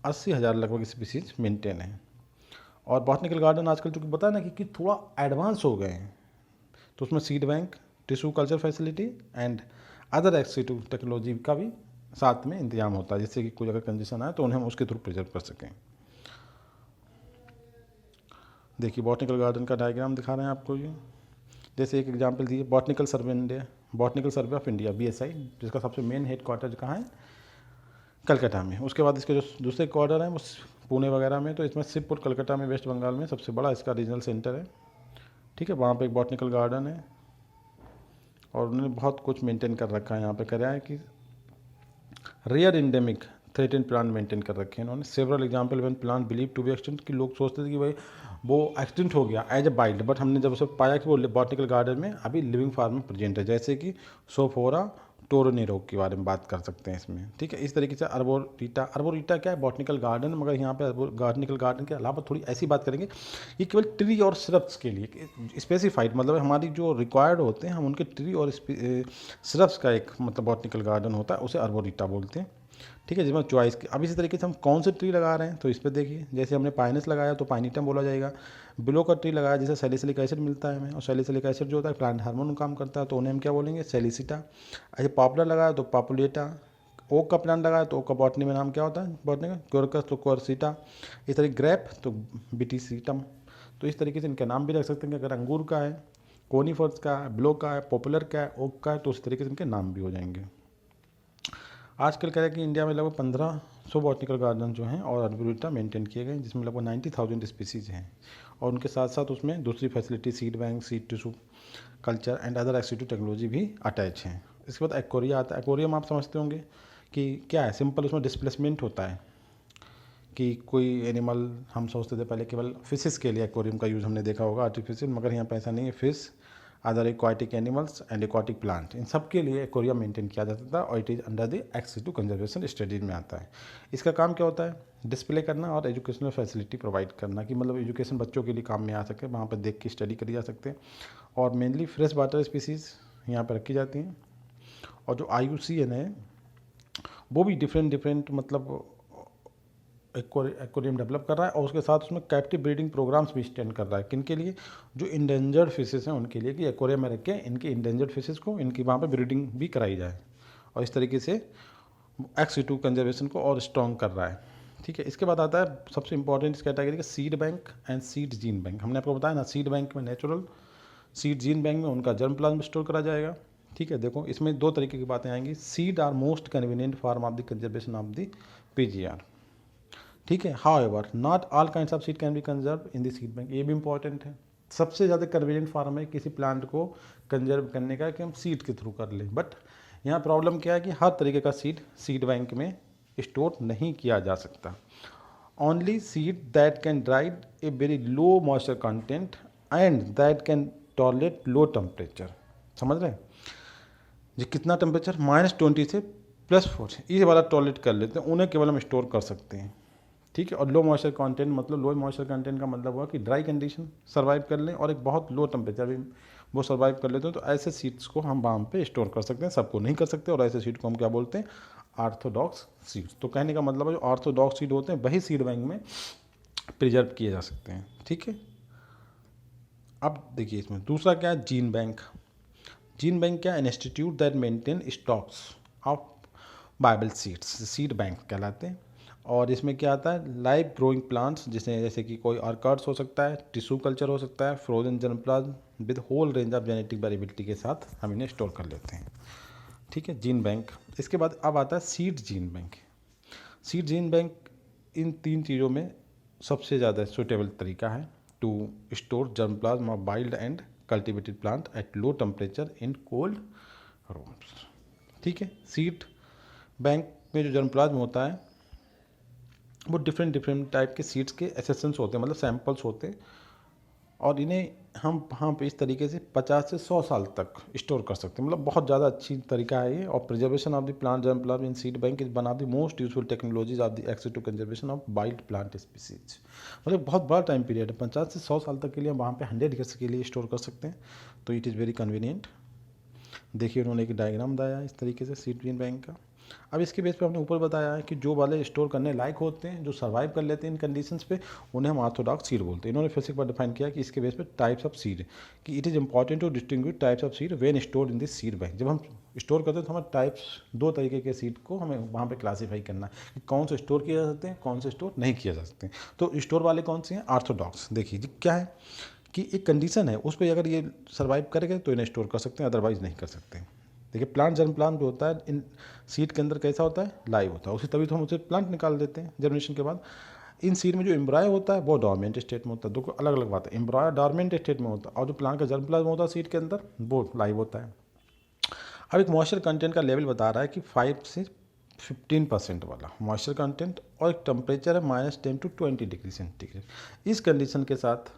S1: 80,000 लगभग स्पीसीज मेंटेन हैं। और बॉटनिकल गार्डन आजकल चूँकि बताया ना कि थोड़ा एडवांस हो गए हैं, तो उसमें seed bank, tissue culture facility and other XC2 technology का भी साथ में इंतजाम होता है, जिससे कि कोई अगर कंडीशन आए तो उन्हें हम उसके थ्रू प्रिजर्व कर सकें। देखिए बॉटनिकल गार्डन का डायग्राम दिखा रहे हैं आपको ये। जैसे एक एग्जांपल दिए, botanical survey India, botanical survey of India BSI, जिसका सबसे मेन हेड क्वार्टर कहाँ है, कलकत्ता में। उसके बाद इसके जो दूसरे क्वार्टर हैं वो पुणे वगैरह में। तो इसमें शिवपुर कलकत्ता में वेस्ट बंगाल में सबसे बड़ा इसका रीजनल सेंटर है। ठीक है, वहाँ पे एक बॉटनिकल गार्डन है और उन्होंने बहुत कुछ मेंटेन कर रखा है। यहाँ पे कह रहा है कि rare endemic threatened plant maintain कर रखे हैं इन्होंने। Several example one plant believe to be extant, कि लोग सोचते थे कि भाई वो एक्सटेंट हो गया एज ए वाइल्ड, बट हमने जब उसे पाया कि वो बॉटनिकल गार्डन में अभी लिविंग फॉर्म में प्रेजेंट है, जैसे कि सोफोरा टोरोनेरो के बारे में बात कर सकते हैं इसमें। ठीक है, इस तरीके से अर्बोरीटा, अर्बोरीटा क्या है, बॉटनिकल गार्डन, मगर यहाँ पे बॉटनिकल गार्डन के अलावा थोड़ी ऐसी बात करेंगे, ये केवल ट्री और श्रब्स के लिए स्पेसिफाइड, मतलब हमारी जो रिक्वायर्ड होते हैं हम उनके ट्री और श्रब्स का एक मतलब बॉटनिकल गार्डन होता है, उसे अर्बोरीटा बोलते हैं। ठीक है, जिसमें चॉइस की। अब इसी तरीके से हम कौन से ट्री लगा रहे हैं तो इस पर देखिए, जैसे हमने पाइनस लगाया तो पाइनीटम बोला जाएगा। बिलो का ट्री लगाया जिसे सैलिसिलिक एसिड मिलता है हमें, और सैलिसिलिक एसिड जो होता है प्लांट हार्मोन काम करता है, तो उन्हें हम क्या बोलेंगे, सैलिसिटा। ऐसे पॉपुलर लगाया तो पॉपुलेटा। ओक का प्लांट लगाया तो ओक का बॉटनी में नाम क्या होता है, बॉटनी का क्योरकस तो क्योरसीटा। इस तरीके ग्रेप तो बिटीसीटम। तो इस तरीके से इनका नाम भी रख सकते हैं कि अगर अंगूर का है, कोनीफर्स का है, बिलो का है, पॉपुलर का है, ओक का है, तो उस तरीके से इनके नाम भी हो जाएंगे। आजकल कह रहे हैं कि इंडिया में लगभग 1500 बॉटनिकल गार्डन जो हैं और अर्बोरिटा मेंटेन किए गए, जिसमें लगभग 90,000 स्पीसीज हैं। और उनके साथ साथ उसमें दूसरी facility seed bank, seed tissue culture and other XC2 technology भी अटैच हैं। इसके बाद एक्वेरिया आता है। एक्वेरियम आप समझते होंगे कि क्या है, सिंपल उसमें डिस्प्लेसमेंट होता है कि कोई एनिमल, हम सोचते थे पहले केवल फिशेस के लिए एक्वेरियम का यूज़ हमने देखा होगा आर्टिफिशियल, मगर यहाँ पे ऐसा नहीं है। Fish, other aquatic animals and aquatic plant, इन सब के लिए एक्वेरियम मेंटेन किया जाता था और it is under the XC2 conservation studies में आता है। इसका काम क्या होता है, डिस्प्ले करना और एजुकेशनल फैसिलिटी प्रोवाइड करना, कि मतलब एजुकेशन बच्चों के लिए काम में आ सके, वहाँ पर देख के स्टडी करी जा सकते हैं। और मेनली फ्रेश वाटर स्पीसीज़ यहाँ पर रखी जाती हैं। और जो IUCN है वो भी डिफरेंट मतलब एक्वेरियम डेवलप कर रहा है, और उसके साथ उसमें कैप्टिव ब्रीडिंग प्रोग्राम्स भी स्टैंड कर रहा है। किन के लिए, जो इंडेंजर्ड फिशेस हैं उनके लिए, कि एक्वेरियम में रख के इनके इंडेंजर्ड फिशेस को इनकी वहाँ पे ब्रीडिंग भी कराई जाए, और इस तरीके से XC2 कंजर्वेशन को और स्ट्रॉन्ग कर रहा है। ठीक है, इसके बाद आता है सबसे इंपॉर्टेंट इस कैटेगरी का seed bank and seed gene bank. हमने आपको बताया ना, सीड बैंक में नेचुरल, सीड जीन बैंक में उनका जर्म प्लाज्म स्टोर करा जाएगा। ठीक है, देखो इसमें दो तरीके की बातें आएंगी। Seed are most convenient form of the conservation of the PGR। ठीक है। However not all kinds of seed can be conserve in the seed bank, ये भी इंपॉर्टेंट है। सबसे ज़्यादा कन्वीनियंट फॉर्म है किसी प्लांट को कंजर्व करने का कि हम सीड के थ्रू कर लें, बट यहाँ प्रॉब्लम क्या है कि हर तरीके का सीड बैंक में स्टोर नहीं किया जा सकता। Only seed that can dried a very low moisture content and that can tolerate low temperature, समझ रहे हैं जी, कितना टेम्परेचर -20 से +4, ये वाला टॉलरेट कर लेते हैं, उन्हें केवल हम स्टोर कर सकते हैं। ठीक है। और लो मॉइस्चर कंटेंट मतलब लो मॉइस्चर कंटेंट का मतलब हुआ कि ड्राई कंडीशन सर्वाइव कर लें और एक बहुत लो टेम्परेचर भी वो सर्वाइव कर लेते हैं, तो ऐसे सीड्स को हम वहाँ पे स्टोर कर सकते हैं। सबको नहीं कर सकते, और ऐसे सीड को हम क्या बोलते हैं, ऑर्थोडॉक्स सीड्स। तो कहने का मतलब है जो ऑर्थोडॉक्स सीड होते हैं वही सीड बैंक में प्रिजर्व किए जा सकते हैं। ठीक है। अब देखिए इसमें दूसरा क्या है, जीन बैंक। जीन बैंक क्या, institute that maintain stocks of Bible seeds, seed bank कहलाते हैं। और इसमें क्या आता है, लाइव ग्रोइंग प्लांट्स, जिसमें जैसे कि कोई आर्कर्ड्स हो सकता है, टिश्यू कल्चर हो सकता है, frozen germplasm with whole range of genetic variability के साथ हम इन्हें स्टोर कर लेते हैं। ठीक है, जीन बैंक। इसके बाद अब आता है seed gene bank. Seed gene bank इन तीन चीज़ों में सबसे ज़्यादा सुटेबल तरीका है to store germplasm of wild and cultivated plant at low temperature in cold rooms. ठीक है। सीड बैंक में जो जर्मप्लाज्म होता है वो डिफरेंट डिफरेंट टाइप के सीड्स के एसेसेंस होते हैं, मतलब सैंपल्स होते हैं, और इन्हें हम वहाँ पे इस तरीके से 50 से 100 साल तक स्टोर कर सकते हैं। मतलब बहुत ज़्यादा अच्छी तरीका है ये। और preservation of the plant germplasm in seed bank is one of the most useful technologies of the ex situ conservation of wild plant species. मतलब बहुत बड़ा टाइम पीरियड है, 50 से 100 साल तक के लिए हम वहाँ पे 100 ईयर्स के लिए स्टोर कर सकते हैं। तो इट इज़ वेरी कन्वीनियंट। देखिए उन्होंने एक डायग्राम बताया है इस तरीके से सीड जीन बैंक का। अब इसके बेस पे हमने ऊपर बताया है कि जो वाले स्टोर करने लायक होते हैं, जो सर्वाइव कर लेते हैं इन कंडीशंस पे, उन्हें हम ऑर्थोडॉक्स सीड बोलते हैं। इन्होंने फिर से एक बार डिफाइन किया कि इसके बेस पे टाइप्स ऑफ सीड, कि it is important to distinguish types of seed when stored in this seed bank. जब हम स्टोर करते हैं तो हमें टाइप्स, दो तरीके के सीड को हमें वहाँ पे क्लासीफाई करना है कि कौन से स्टोर किए जा सकते हैं, कौन से स्टोर नहीं किए जा सकते। तो स्टोर वाले कौन से हैं, ऑर्थोडॉक्स। देखिए जी क्या है कि एक कंडीशन है, उस पर अगर ये सर्वाइव करेगा तो इन्हें स्टोर कर सकते हैं, अदरवाइज नहीं कर सकते। देखिए प्लांट जर्म प्लांट जो होता है इन सीड के अंदर कैसा होता है, लाइव होता है, उसी तभी तो हम उसे प्लांट निकाल देते हैं जर्मिनेशन के बाद। इन सीड में जो एम्ब्रॉय होता है वो डॉर्मेंट स्टेट में होता है। दो अलग अलग बात है, एम्ब्रॉय डॉर्मेंट स्टेट में होता है, और जो प्लांट का जर्म प्लाज्म होता है सीड के अंदर वो लाइव होता है। अब एक मॉइस्चर कंटेंट का लेवल बता रहा है कि 5 से 15% वाला मॉइस्चर कंटेंट, और एक टेम्परेचर है -10 to 20 डिग्री सेंटीग्रेड। इस कंडीशन के साथ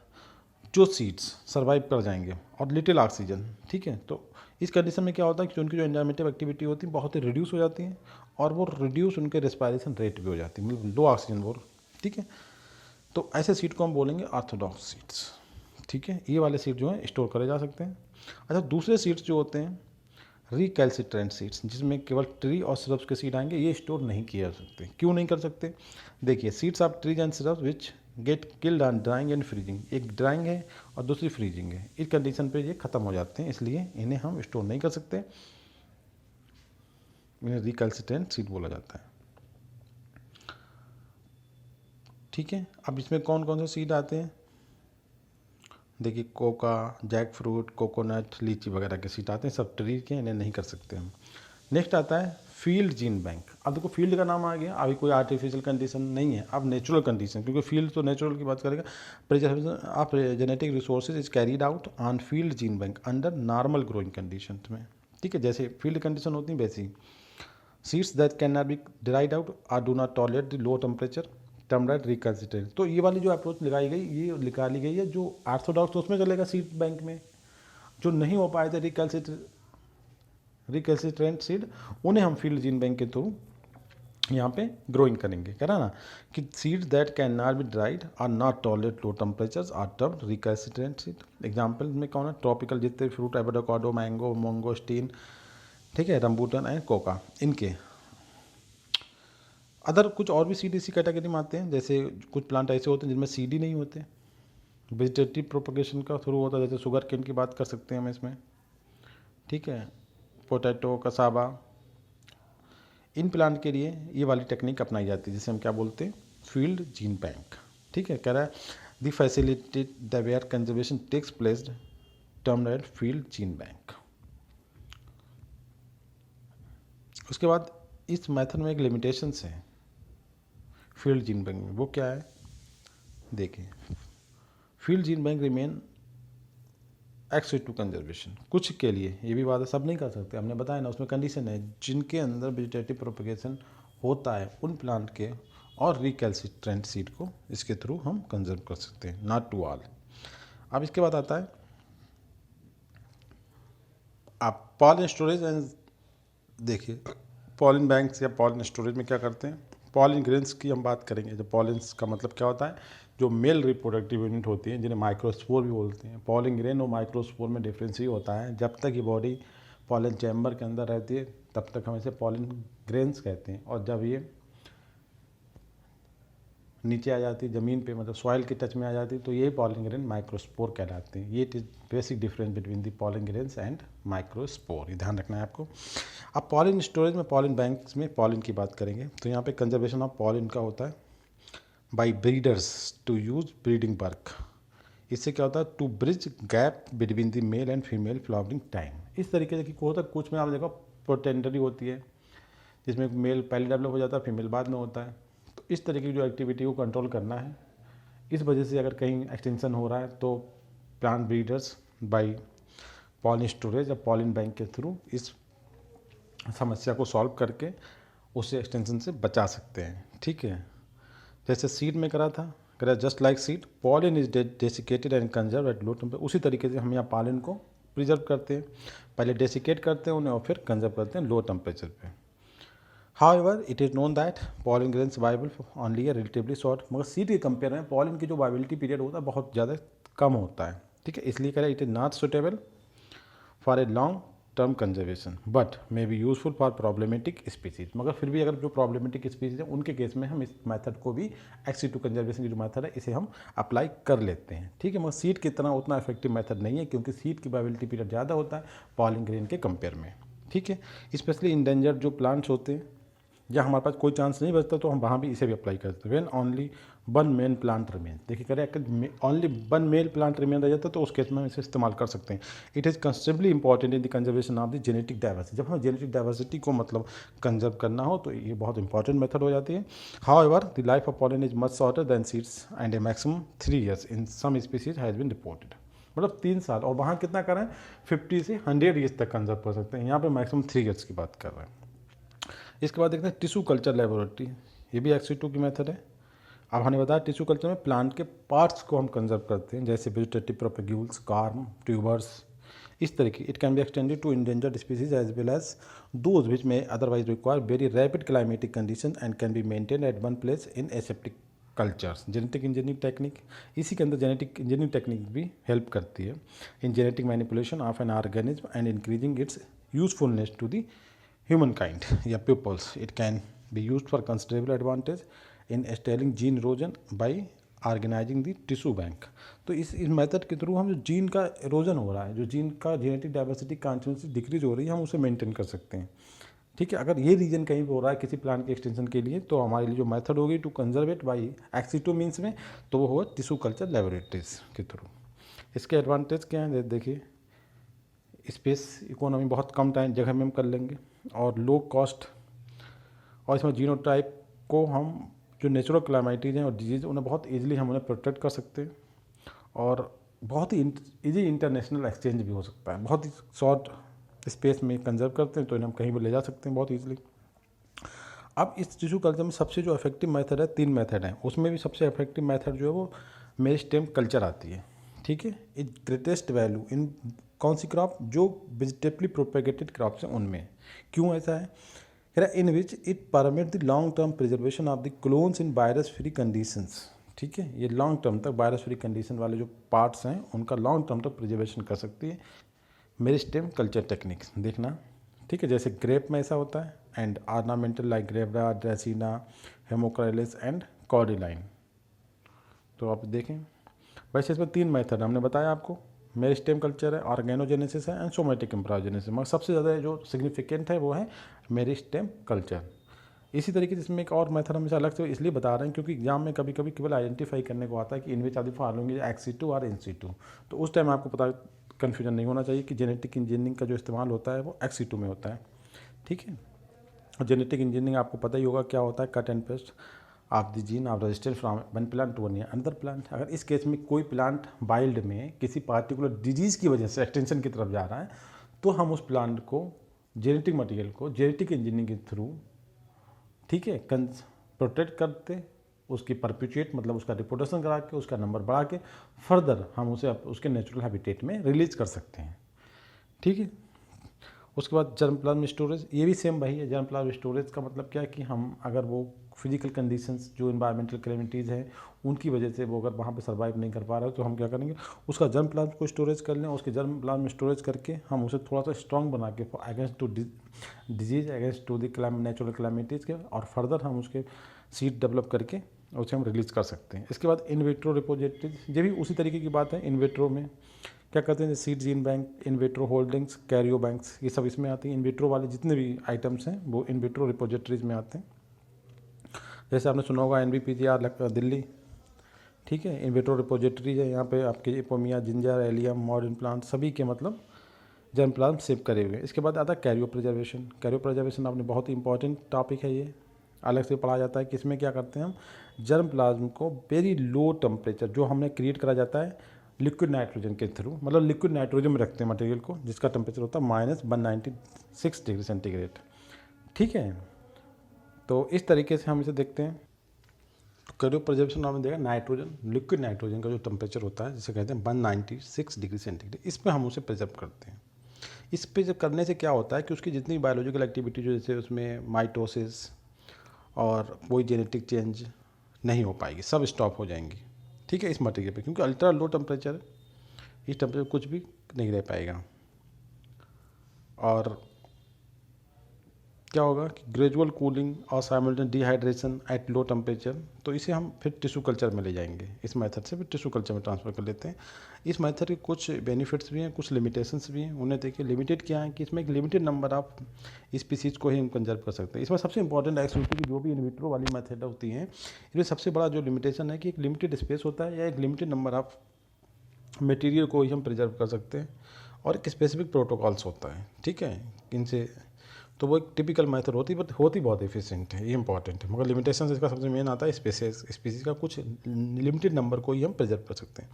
S1: जो सीड्स सर्वाइव कर जाएंगे और लिटिल ऑक्सीजन, ठीक है, तो इस कंडीशन में क्या होता है कि उनकी जो एंजाइमेटिव एक्टिविटी होती है बहुत ही रिड्यूस हो जाती है, और वो रिड्यूस उनके रेस्पायरेशन रेट भी हो जाती है, मतलब लो ऑक्सीजन वो। ठीक है। तो ऐसे सीड को हम बोलेंगे ऑर्थोडॉक्स सीड्स। ठीक है। ये वाले सीड जो हैं स्टोर करे जा सकते हैं। अच्छा, दूसरे सीड्स जो होते हैं रिकैल्सिट्रेंट सीड्स, जिसमें केवल ट्री और सिरप्स के सीड आएंगे, ये स्टोर नहीं किए जा सकते। क्यों नहीं कर सकते, देखिए seeds of trees and syrups which get killed on drawing and freezing, एक ड्राइंग है और दूसरी फ्रीजिंग है, इस कंडीशन पे ये ख़त्म हो जाते हैं, इसलिए इन्हें हम स्टोर नहीं कर सकते। इन्हें रिकैल्सिट्रेंट सीड बोला जाता है। ठीक है। अब इसमें कौन कौन से सीड आते हैं, देखिए कोका, जैक फ्रूट, कोकोनट, लीची वगैरह के सीड आते हैं, सब ट्री के, इन्हें नहीं कर सकते हम। नेक्स्ट आता है फील्ड जीन बैंक। अब देखो फील्ड का नाम आ गया, अभी कोई आर्टिफिशियल कंडीशन नहीं है, अब नेचुरल कंडीशन, क्योंकि फील्ड तो नेचुरल की बात करेगा। Preservation of genetic resources is carried out on field gene bank under normal growing condition में। ठीक है, जैसे फील्ड कंडीशन होती है वैसी ही। Seeds that can not be dried out or do not tolerate the low temperature termed recalcitrant. तो ये वाली जो अप्रोच लगाई गई, ये निकाली गई है, जो ऑर्थोडॉक्स तो उसमें चलेगा सीड बैंक में, जो नहीं हो पाए थे रिकल्सिट्रेंट सीड, उन्हें हम फील्ड जीन बैंक के थ्रू यहाँ पे ग्रोइंग करेंगे। कह रहा ना कि seeds that can not be dried or not tolerate low temperatures are termed recalcitrant seed. Example में कौन है, ट्रॉपिकल जितने फ्रूट, एवोकाडो, मैंगो, मैंगोस्टीन, ठीक है, रंबूटन एंड कोका, इनके। अदर कुछ और भी सीड इसी कैटेगरी में आते हैं, जैसे कुछ प्लांट ऐसे होते हैं जिनमें सीड ही नहीं होते, वेजिटेटिव प्रोपगेशन का थ्रू होता है, जैसे शुगर केन की बात कर सकते हैं हम इसमें। ठीक है, पोटैटो, कसाबा, इन प्लांट के लिए ये वाली टेक्निक अपनाई जाती है, जिसे हम क्या बोलते हैं, फील्ड जीन बैंक। ठीक है, कह रहा है the facility the where conservation takes place terminate field gene bank. उसके बाद इस मेथड में एक लिमिटेशंस है। फील्ड जीन बैंक में, वो क्या है देखिए। Field gene bank remain ex situ conservation, कुछ के लिए, ये भी बात है, सब नहीं कर सकते, हमने बताया ना, उसमें कंडीशन है, जिनके अंदर वेजिटेटिव प्रोपगेशन होता है उन प्लांट के और रिकैल्सिट्रेंट सीड को इसके थ्रू हम कंजर्व कर सकते हैं, नॉट टू ऑल। अब इसके बाद आता है आप पॉलन स्टोरेज एंड, देखिए पॉलन बैंक्स या पॉलन स्टोरेज में क्या करते हैं, पॉलन ग्रेन्स की हम बात करेंगे। जो पॉलन्स का मतलब क्या होता है, जो मेल रिप्रोडक्टिव यूनिट होती है जिन्हें माइक्रोस्पोर भी बोलते हैं। पॉलन ग्रेन और माइक्रोस्पोर में डिफरेंस ही होता है, जब तक ये बॉडी पॉलन चैम्बर के अंदर रहती है तब तक हम इसे पॉलन ग्रेन्स कहते हैं, और जब ये नीचे आ जाती है ज़मीन पे, मतलब सॉइल के टच में आ जाती है, तो ये पॉलन ग्रेन माइक्रोस्पोर कहलाते हैं। ये it is basic difference between the pollen grains and microspore, ये ध्यान रखना है आपको। अब पॉलन स्टोरेज में, पॉलन बैंक्स में पॉलन की बात करेंगे, तो यहाँ पे कंजर्वेशन ऑफ पॉलन का होता है by breeders to use breeding work. इससे क्या होता है, to bridge gap between the male and female flowering time. इस तरीके से कि होता है, कुछ में आप देखो पोटेंडरी होती है जिसमें मेल पहले डेवलप हो जाता है, फीमेल बाद में होता है। तो इस तरीके की जो एक्टिविटी को कंट्रोल करना है, इस वजह से अगर कहीं एक्सटेंशन हो रहा है तो plant breeders by pollen storage या पॉलन बैंक के थ्रू इस समस्या को सॉल्व करके उसे एक्सटेंशन से बचा सकते हैं। ठीक है, जैसे सीड में करा था, करा just like seed, pollen is desiccated and conserve eight low temperature. उसी तरीके से हम यहाँ पॉलन को प्रिजर्व करते हैं, पहले डेसिकेट करते हैं उन्हें और फिर कंजर्व करते हैं लो टेम्परेचर पे। However it is known that pollen grains viable only है रिलेटिवली शॉर्ट, मगर सीड के कंपेयर में पॉलन की जो वाइबिलिटी पीरियड होता है बहुत ज़्यादा कम होता है। ठीक है, इसलिए कह रहे it is not suitable for a long term conservation but may be useful for problematic species. मगर फिर भी अगर जो प्रॉब्लमेटिक स्पीसीज है उनके केस में हम इस मेथड को भी, एक्सी टू कंजर्वेशन की जो मेथड है, इसे हम अप्लाई कर लेते हैं। ठीक है, मगर सीड की तरह उतना इफेक्टिव मेथड नहीं है, क्योंकि सीड की वाइबिलिटी पीरियड ज़्यादा होता है पॉलन ग्रेन के कंपेयर में। ठीक है, स्पेशली इंडेंजर्ड जो प्लांट्स होते हैं या हमारे पास कोई चांस नहीं बचता तो हम वहाँ भी इसे भी अप्लाई करते हैं। When only one main plant remain, देखिए करें अगर only one male plant remain रह जाता है तो उस केस में हम इसे इस्तेमाल कर सकते हैं। It is considerably important in the conservation of the genetic diversity. जब हमें जेनेटिक डाइवर्सिटी को मतलब कंजर्व करना हो तो ये बहुत इंपॉर्टेंट मेथड हो जाती है। However the life of pollen is much shorter than seeds and a maximum 3 years in some species has been reported. मतलब 3 साल, और वहाँ कितना कर रहे हैं 50 से 100 years तक कंजर्व कर सकते हैं, यहाँ पे मैक्सिमम 3 years की बात कर रहे हैं। इसके बाद देखते हैं टिश्यू कल्चर लेबोरेटरी, ये भी एक्सी2 की मेथड है। अब हमने बताया टिश्यू कल्चर में प्लांट के पार्ट्स को हम कंजर्व करते हैं, जैसे वेजिटेटिव प्रोपेग्यूल्स, कार्म, ट्यूबर्स, इस तरीके। It can be extended to endangered species as well as those which may otherwise require very rapid climatic condition and can be maintain at one place in aseptic cultures. Genetic engineering technique, इसी के अंदर genetic engineering technique भी help करती है in genetic manipulation of an organism and increasing its usefulness to the humankind या pupils. It can be used for considerable advantage in stalling gene erosion by organising the tissue bank. तो इस method के through हम जो gene का erosion हो रहा है, जो जीन का जेनेटिक डाइवर्सिटी कॉन्स्टेंसी डिक्रीज हो रही है, हम उसे मेंटेन कर सकते हैं। ठीक है, अगर ये रीजन कहीं हो रहा है किसी प्लांट के एक्सटेंशन के लिए, तो हमारे लिए जो मेथड होगी टू कंजर्वेट बाई एक्सी2 मीन्स में, तो वो होगा टिश्यू कल्चर लेबोरेटरीज के थ्रू। इसके एडवांटेज क्या है देखिए, स्पेस इकोनॉमी, बहुत कम टाइम जगह में हम कर लेंगे, और लो कॉस्ट, और इसमें जीनोटाइप को हम जो नेचुरल क्लाइमेटीज हैं और डिजीज़ उन्हें बहुत ईजिली हम उन्हें प्रोटेक्ट कर सकते हैं, और बहुत ही ईजी इंटरनेशनल एक्सचेंज भी हो सकता है। बहुत ही शॉर्ट स्पेस में कंजर्व करते हैं तो इन्हें हम कहीं भी ले जा सकते हैं बहुत ईजिली। अब इस टिश्यू कल्चर में सबसे जो इफेक्टिव मेथड है, 3 मेथड हैं, उसमें भी सबसे इफेक्टिव मेथड जो है वो मेरिस्टेम कल्चर आती है। ठीक है, इट ग्रेटेस्ट वैल्यू इन कौन सी क्रॉप, जो वेजिटेबली प्रोपेगेटेड क्रॉप्स हैं उनमें। क्यों ऐसा है, in which it permit the long term preservation of the clones in virus free conditions. ठीक है, ये लॉन्ग टर्म तक वायरस फ्री कंडीशन वाले जो पार्ट्स हैं उनका लॉन्ग टर्म तक प्रिजर्वेशन कर सकती है मेरिस्टेम कल्चर टेक्निक्स, देखना। ठीक है, जैसे ग्रेप में ऐसा होता है, एंड ऑर्नामेंटल लाइक ग्रेवरा, ड्रेसिना, हेमोक्राइलिस एंड कॉर्डिलाइन। तो आप देखें, वैसे इसमें 3 मेथड हमने बताया आपको, मेरिस्टेम कल्चर है, ऑर्गेनोजेनेसिस है एंड सोमेटिक एम्ब्रायोजेनेसिस, मगर सबसे ज़्यादा जो सिग्निफिकेंट है वो है मेरिस्टेम कल्चर। इसी तरीके से इसमें एक और मेथड हम इसे अलग से इसलिए बता रहे हैं क्योंकि एग्जाम में कभी कभी केवल आइडेंटिफाई करने को आता है कि in which are the following is ex situ और इंसी2, तो उस टाइम आपको पता कन्फ्यूजन नहीं होना चाहिए कि जेनेटिक इंजीनियरिंग का जो इस्तेमाल होता है वो एक्सी2 में होता है। ठीक है, जेनेटिक इंजीनियरिंग आपको पता ही होगा क्या होता है, cut and paste. Of the gene of register from one plant to another plant. अगर इस केस में कोई प्लांट वाइल्ड में किसी पार्टिकुलर डिजीज़ की वजह से एक्सटेंशन की तरफ जा रहा है, तो हम उस प्लांट को जेनेटिक मटेरियल को जेनेटिक इंजीनियरिंग के थ्रू, ठीक है, प्रोटेक्ट करते, उसकी परपिचुएट मतलब उसका रिप्रोडक्शन करा के उसका नंबर बढ़ा के फर्दर हम उसे उसके नेचुरल हैबिटेट में रिलीज कर सकते हैं। ठीक है। उसके बाद जर्म प्लाज्म स्टोरेज, ये भी सेम वही है। जर्म प्लाज्म स्टोरेज का मतलब क्या है कि हम अगर वो फिजिकल कंडीशंस जो इन्वायरमेंटल कैलेमिटीज़ हैं उनकी वजह से वो अगर वहाँ पे सर्वाइव नहीं कर पा रहा है, तो हम क्या करेंगे, उसका जर्म प्लाज्म को स्टोरेज कर लें। उसके जर्म प्लाज्म स्टोरेज करके हम उसे थोड़ा सा स्ट्रॉन्ग बना के against to disease, against to the natural calamities के, और फर्दर हम उसके सीड डेवलप करके उसे हम रिलीज़ कर सकते हैं। इसके बाद इन विट्रो रिपोजिटरीज, ये भी उसी तरीके की बात है। इन विट्रो में क्या कहते हैं, seed gene bank, in vitro holdings, Cairo banks, ये सब इसमें आती हैं। इन विट्रो वाले जितने भी आइटम्स हैं वो इन विट्रो रिपोजिटरीज में आते हैं। जैसे आपने सुना होगा NBPGR दिल्ली, ठीक है, इन विट्रो रिपोजिटरीज है। यहाँ पे आपके Ipomoea, ginger, allium, modern plant सभी के मतलब जर्म प्लाज्म सेव करे हुए हैं। इसके बाद आता है कैरियो प्रिजर्वेशन। कैरियो प्रिजर्वेशन आपने बहुत ही इंपॉर्टेंट टॉपिक है, ये अलग से पढ़ा जाता है कि इसमें क्या करते हैं हम, जर्म प्लाज्म को वेरी लो टेम्परेचर जो हमने क्रिएट करा जाता है लिक्विड नाइट्रोजन के थ्रू, मतलब लिक्विड नाइट्रोजन में रखते हैं मटेरियल को, जिसका टेम्परेचर होता है -196 डिग्री सेंटीग्रेड। ठीक है, तो इस तरीके से हम इसे देखते हैं। कैरियो प्रिजर्वेशन आपने देखा, नाइट्रोजन, लिक्विड नाइट्रोजन का जो टेम्परेचर होता है जिसे कहते हैं 196 डिग्री सेंटीग्रेड, इस पर हम उसे प्रिजर्व करते हैं। इस पे जब करने से क्या होता है कि उसकी जितनी बायोलॉजिकल एक्टिविटी जो जैसे उसमें माइटोसिस और कोई जेनेटिक चेंज नहीं हो पाएगी, सब स्टॉप हो जाएंगी। ठीक है, इस मटेरियल पे, क्योंकि अल्ट्रा लो टेम्परेचर, इस टेम्परेचर कुछ भी नहीं रह पाएगा। और क्या होगा कि ग्रेजुअल कूलिंग और simultaneous dehydration eight low temperature, तो इसे हम फिर टिश्यू कल्चर में ले जाएंगे। इस मेथड से फिर टिश्यू कल्चर में ट्रांसफ़र कर लेते हैं। इस मेथड के कुछ बेनिफिट्स भी हैं, कुछ लिमिटेशंस भी हैं। उन्हें देखिए, लिमिटेड क्या है कि इसमें एक लिमिटेड नंबर ऑफ स्पीसीज़ को ही हम कंजर्व कर सकते हैं। इसमें सबसे इंपॉर्टेंट एक्चुअली कि जो भी इन विट्रो वाली मेथड होती हैं, इसमें सबसे बड़ा जो लिमिटेशन है कि एक लिमिटेड स्पेस होता है या एक लिमिटेड नंबर ऑफ मटेरियल को ही हम प्रिजर्व कर सकते हैं, और एक स्पेसिफिक प्रोटोकॉल्स होता है। ठीक है, इनसे तो वो एक टिपिकल मेथड होती है, बट होती बहुत एफिशिएंट है, ये इंपॉर्टेंट है। मगर लिमिटेशन इसका सबसे मेन आता है स्पीसीज का कुछ लिमिटेड नंबर को ही हम प्रिजर्व कर सकते हैं।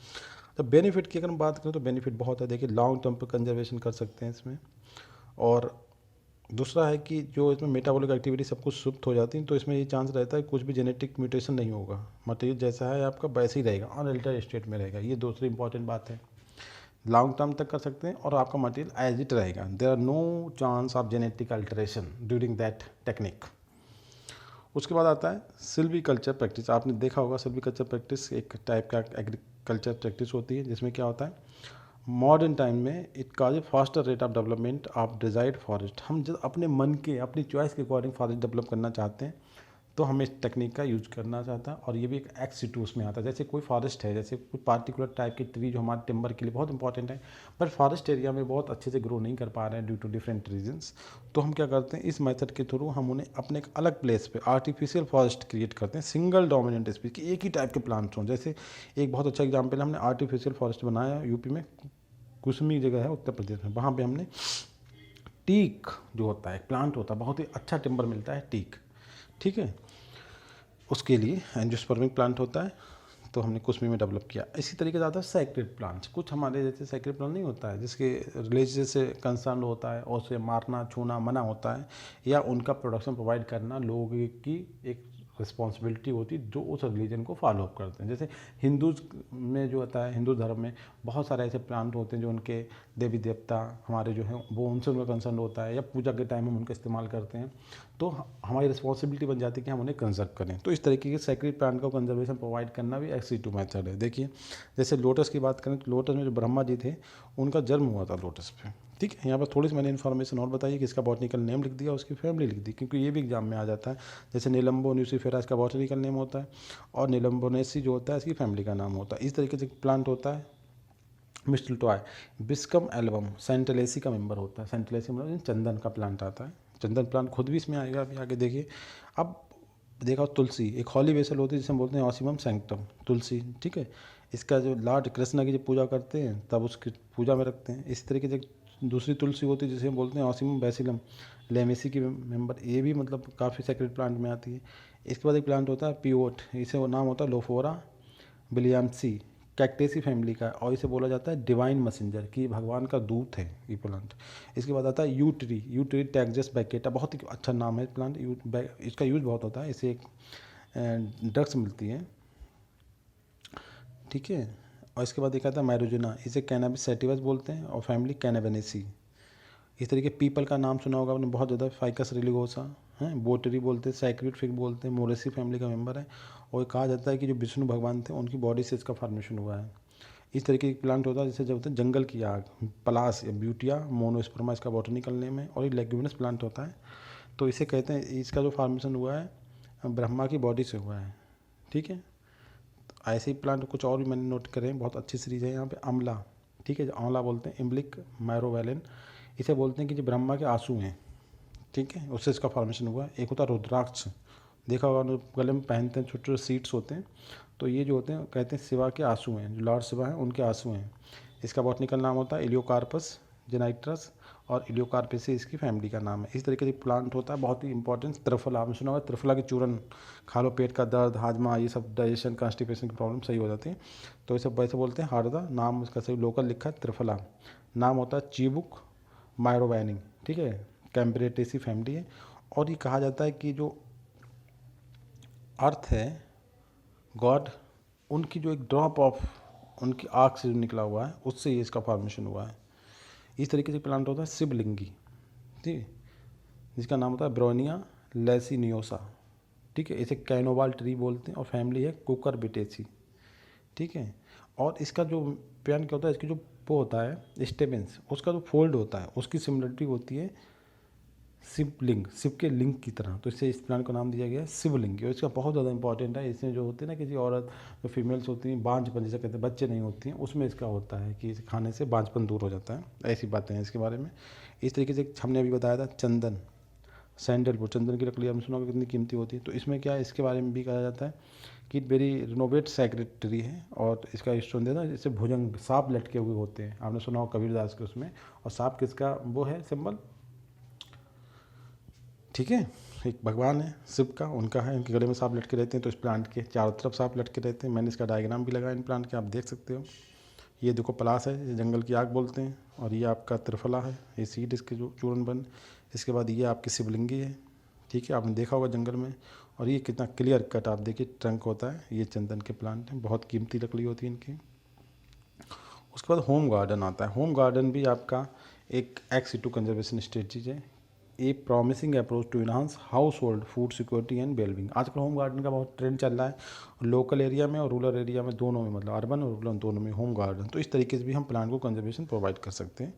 S1: तो बेनिफिट की अगर हम बात करें तो बेनिफिट बहुत है। देखिए, लॉन्ग टर्म पर कंजर्वेशन कर सकते हैं इसमें, और दूसरा है कि जो इसमें मेटाबॉलिक एक्टिविटी सब कुछ सुप्त हो जाती है, तो इसमें ये चांस रहता है कुछ भी जेनेटिक म्यूटेशन नहीं होगा, मटेरियल जैसा है आपका वैसे ही रहेगा, अनअल्टर्ड स्टेट में रहेगा। ये दूसरी इंपॉर्टेंट बात है। लॉन्ग टर्म तक कर सकते हैं और आपका मटेरियल एज इट रहेगा। There are no chance of genetic alteration during that technique. उसके बाद आता है सिल्वीकल्चर प्रैक्टिस। आपने देखा होगा, सिल्वीकल्चर प्रैक्टिस एक टाइप का एग्रीकल्चर प्रैक्टिस होती है, जिसमें क्या होता है, मॉडर्न टाइम में it causes a faster rate of development of desired forest. हम जब अपने मन के, अपनी चॉइस के अकॉर्डिंग फॉरेस्ट डेवलप करना चाहते हैं, तो हमें इस टेक्निक का यूज करना चाहता है। और ये भी एक एक्स सिटू उसमें आता है। जैसे कोई फॉरेस्ट है, जैसे कोई पार्टिकुलर टाइप की ट्री जो हमारे टिम्बर के लिए बहुत इंपॉर्टेंट है, पर फॉरेस्ट एरिया में बहुत अच्छे से ग्रो नहीं कर पा रहे हैं ड्यू टू डिफरेंट रीजंस, तो हम क्या करते हैं, इस मेथड के थ्रू हम उन्हें अपने एक अलग प्लेस पे आर्टिफिशियल फॉरेस्ट क्रिएट करते हैं, सिंगल डोमिनेंट स्पीसीज की एक ही टाइप के प्लांट्स हों। जैसे एक बहुत अच्छा एग्जाम्पल, हमने आर्टिफिशियल फॉरेस्ट बनाया यूपी में, कुसमी जगह है उत्तर प्रदेश में, वहाँ पर हमने टीक जो होता है, प्लांट होता है, बहुत ही अच्छा टिम्बर मिलता है टीक। ठीक है, उसके लिए एंजियोस्पर्मिक प्लांट होता है, तो हमने कुसमी में डेवलप किया। इसी तरीके से आता है सैक्रेड प्लांट्स। कुछ हमारे जैसे सैक्रेड प्लांट नहीं होता है जिसके रिलीजियस से कंसर्न होता है और उसे मारना छूना मना होता है, या उनका प्रोडक्शन प्रोवाइड करना लोगों की एक रिस्पॉन्सिबिलिटी होती है जो उस रिलीजन को फॉलो अप करते हैं। जैसे हिंदूज में जो होता है, हिंदू धर्म में बहुत सारे ऐसे प्लांट होते हैं जो उनके देवी देवता हमारे जो हैं वो उनसे उनका कंसर्न होता है, या पूजा के टाइम हम उनका इस्तेमाल करते हैं, तो हमारी रिस्पॉन्सिबिलिटी बन जाती है कि हम उन्हें कंजर्व करें। तो इस तरीके के सैक्रेड प्लांट का कंजर्वेशन प्रोवाइड करना भी एक्स2 मेथड है। देखिए, जैसे लोटस की बात करें तो लोटस में जो ब्रह्मा जी थे उनका जन्म हुआ था लोटस पे। ठीक है, यहाँ पर थोड़ी सी मैंने इन्फॉर्मेशन और बताई कि इसका बॉटनिकल नेम लिख दिया, उसकी फैमिली लिख दी, क्योंकि ये भी एग्जाम में आ जाता है। जैसे नीलम्बो न्यूसीफेरा इसका बॉटनिकल नेम होता है, और नीलम्बोनेसी जो होता है इसकी फैमिली का नाम होता है। इस तरीके से प्लांट होता है। मिस्टलटॉय, बिस्कम एल्बम सेंटलेसी का मेंबर होता है। सेंटलेसी मतलब चंदन का प्लांट आता है, चंदन प्लांट खुद भी इसमें आएगा, अभी आगे देखिए। अब देखा, तुलसी एक हॉली वेसल होती है जिसे हम बोलते हैं ऑसिमम सैंक्टम, तुलसी। ठीक है, इसका जो लॉर्ड कृष्णा की जो पूजा करते हैं तब उसकी पूजा में रखते हैं। इस तरीके से दूसरी तुलसी होती है जिसे हम बोलते हैं ऑसिमम बैसिलम, लेमेसी की मेंबर, ये भी मतलब काफ़ी सेक्रेट प्लांट में आती है। इसके बाद एक प्लांट होता है पिवोट, इसे वो नाम होता है लोफोरा विलियमसी, कैक्टेसी फैमिली का, और इसे बोला जाता है डिवाइन मैसेंजर, कि भगवान का दूत है ये प्लांट। इसके बाद आता है yew tree, yew tree taxus baccata, बहुत ही अच्छा नाम है प्लांट। इसका यूज़ बहुत होता है, इसे एक ड्रग्स मिलती है, ठीक है। और इसके बाद एक आता है मैरोजुना, इसे कैनाबिस सैटिवस बोलते हैं, और फैमिली कैनाबेनेसी। इस तरीके पीपल का नाम सुना होगा आपने बहुत ज़्यादा, फाइकस रिलिगोसा हैं, बोटरी बोलते हैं, सैक्रिड फिग बोलते हैं, मोरेसी फैमिली का मेंबर है। और कहा जाता है कि जो विष्णु भगवान थे उनकी बॉडी से इसका फॉर्मेशन हुआ है। इस तरीके की प्लांट होता है जिसे जब होता है जंगल की आग, पलास या ब्यूटिया मोनोस्पर्मा इसका बॉटनिकल नेम है, और ये लेग्यूमिनस प्लांट होता है। तो इसे कहते हैं, इसका जो फॉर्मेशन हुआ है ब्रह्मा की बॉडी से हुआ है, ठीक है। ऐसे ही प्लांट कुछ और भी मैंने नोट करे हैं, बहुत अच्छी सीरीज है यहाँ पे। अमला, ठीक है, जो आंवला बोलते हैं, इम्ब्लिक मैरोवेलन, इसे बोलते हैं कि जो ब्रह्मा के आंसू हैं, ठीक है, उससे इसका फॉर्मेशन हुआ है। एक होता है रुद्राक्ष, देखा होगा गले में पहनते हैं, छोटे छोटे सीड्स होते हैं, तो ये जो होते हैं कहते हैं शिवा के आंसू हैं, जो लॉर्ड शिवा हैं उनके आंसू हैं। इसका बॉटनिकल नाम होता है इलियोकार्पस जेनाइट्रस, और इलियोकार्पेसी इसकी फैमिली का नाम है। इस तरीके से प्लांट होता है, बहुत ही इंपॉर्टेंट। त्रिफला आपने सुना होगा, त्रिफला के चूरन खा लो, पेट का दर्द, हाजमा, ये सब डाइजेशन कॉन्स्टिपेशन की प्रॉब्लम सही हो जाती है। तो इसे वैसे बोलते हैं हरदा, नाम उसका सही लोकल लिखा है त्रिफला, नाम होता है चीबुक मायरोवैनिंग, ठीक है, कैम्ब्रेटेसी फैमिली है। और ये कहा जाता है कि जो अर्थ है, गॉड, उनकी जो एक ड्रॉप ऑफ उनकी आँख से जो निकला हुआ है उससे ये इसका फॉर्मेशन हुआ है। इस तरीके से प्लांट होता है शिवलिंगी, ठीक है, जिसका नाम होता है ब्रोनिया लेसिनियोसा, ठीक है। इसे कैनोबाल ट्री बोलते हैं, और फैमिली है कुकर बिटेसी, ठीक है। और इसका जो प्लांट क्या होता है, इसकी जो वो होता है स्टेमेंस, उसका जो फोल्ड होता है उसकी सिमिलरिटी होती है शिवलिंग, शिव के लिंग की तरह, तो इससे इस प्लांट का नाम दिया गया है शिवलिंग। और इसका बहुत ज़्यादा इंपॉर्टेंट है। इसमें जो होती है ना, किसी औरत जो फीमेल्स होती हैं बांझपन जिसे कहते हैं, बच्चे नहीं होती हैं, उसमें इसका होता है कि इसे खाने से बांझपन दूर हो जाता है। ऐसी बातें हैं इसके बारे में। इस तरीके से हमने अभी बताया था चंदन, सैंडलवुड, चंदन की लकड़ी आपने सुना होगा कितनी कीमती होती है। तो इसमें क्या है, इसके बारे में भी कहा जाता है कि वेरी रिनोवेट सेक्रेटरी है, और इसका स्टोन देना, इससे भुजंग सांप लटके हुए होते हैं, आपने सुना होगा कबीरदास के उसमें। और सांप किसका वो है सिंबल, ठीक है, एक भगवान है शिव का, उनका है, उनके गले में सांप लटके रहते हैं। तो इस प्लांट के चारों तरफ सांप लटके रहते हैं। मैंने इसका डायग्राम भी लगाया इन प्लांट के, आप देख सकते हो। ये देखो पलास है, ये जंगल की आग बोलते हैं, और ये आपका त्रिफला है, ये सीड इसके जो चूर्ण बन। इसके बाद ये आपकी शिवलिंगी है, ठीक है, आपने देखा होगा जंगल में। और ये कितना क्लियर कट आप देखिए ट्रंक होता है। ये चंदन के प्लांट हैं, बहुत कीमती लकड़ी होती है इनकी। उसके बाद होम गार्डन आता है। होम गार्डन भी आपका एक एक्स-सिटू कंजर्वेशन स्ट्रेटजी है, a promising approach to enhance household food security and wellbeing. आजकल होम गार्डन का बहुत ट्रेंड चल रहा है, लोकल एरिया में और रूरल एरिया में दोनों में, मतलब अर्बन और रूरल दोनों में होम गार्डन। तो इस तरीके से भी हम प्लांट को कंजर्वेशन प्रोवाइड कर सकते हैं।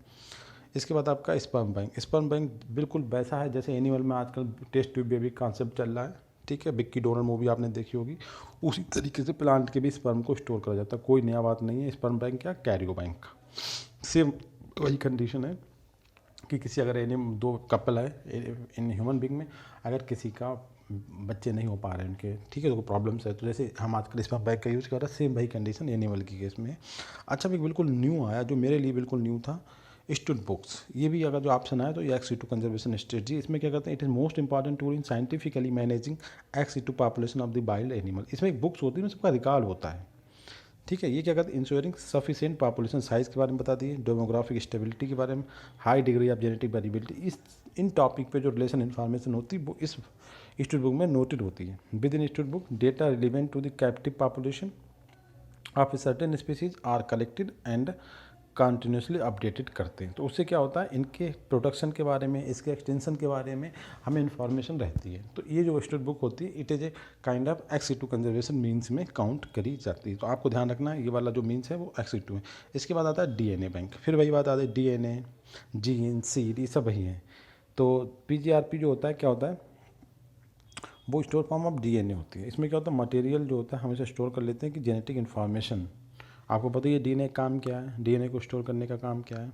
S1: इसके बाद आपका स्पर्म बैंक। स्पर्म बैंक बिल्कुल वैसा है जैसे एनिमल में आजकल टेस्ट ट्यूब बेबी कॉन्सेप्ट चल रहा है, ठीक है, बिक्की डोनर मूवी आपने देखी होगी। उसी तरीके से प्लांट के भी स्पर्म को स्टोर करा जाता है, कोई नया बात नहीं है। स्पर्म बैंक क्या, कैरियो बैंक, सेम वही कंडीशन है कि किसी अगर दो कपल है इन ह्यूमन बींग में, अगर किसी का बच्चे नहीं हो पा रहे हैं उनके, ठीक है, तो प्रॉब्लम्स है, तो जैसे हम आजकल स्पर्म बैंक का यूज़ कर रहे हैं, सेम वही कंडीशन एनिमल की केस में है। अच्छा, भी बिल्कुल न्यू आया जो मेरे लिए बिल्कुल न्यू था, स्टूड बुक्स। ये भी अगर जो ऑप्शन आया तो ये एक्स-सिटू कंजर्वेशन स्ट्रेटजी। इसमें क्या करते हैं, it is most important tool in scientifically managing एक्स-सिटू population of the wild animal. इसमें एक बुक्स होती है, उसका रिकॉर्ड होता है, ठीक है। ये क्या करते हैं, इंश्योरिंग सफिशिएंट पॉपुलेशन साइज़ के बारे में बता दिए, डेमोग्राफिक स्टेबिलिटी के बारे में, high degree of genetic variability. इस इन टॉपिक पे जो रिलेशन इन्फॉर्मेशन होती है वो इस स्टूड बुक में नोटेड होती है। With in studbook data relevant to the captive population of a certain species are collected and continuously updated करते हैं। तो उससे क्या होता है, इनके प्रोडक्शन के बारे में, इसके एक्सटेंशन के बारे में हमें इन्फॉर्मेशन रहती है। तो ये जो स्टूड बुक होती है, it is a kind of एक्स-सिटू conservation means में काउंट करी जाती है। तो आपको ध्यान रखना है, ये वाला जो मीन्स है वो एक्स-सिटू है। इसके बाद आता है डीएनए बैंक, फिर वही बात आती है, डीएनए, जीन, सीड, ये सब वही है। तो पीजीआरपी जो होता है, क्या होता है, वो स्टोर फॉर्म ऑफ डीएनए होती है। इसमें क्या होता है, मटेरियल जो होता है हमेशा स्टोर कर लेते हैं कि जेनेटिक इन्फॉर्मेशन, आपको पता है ये डीएनए काम क्या है, डीएनए को स्टोर करने का काम क्या है।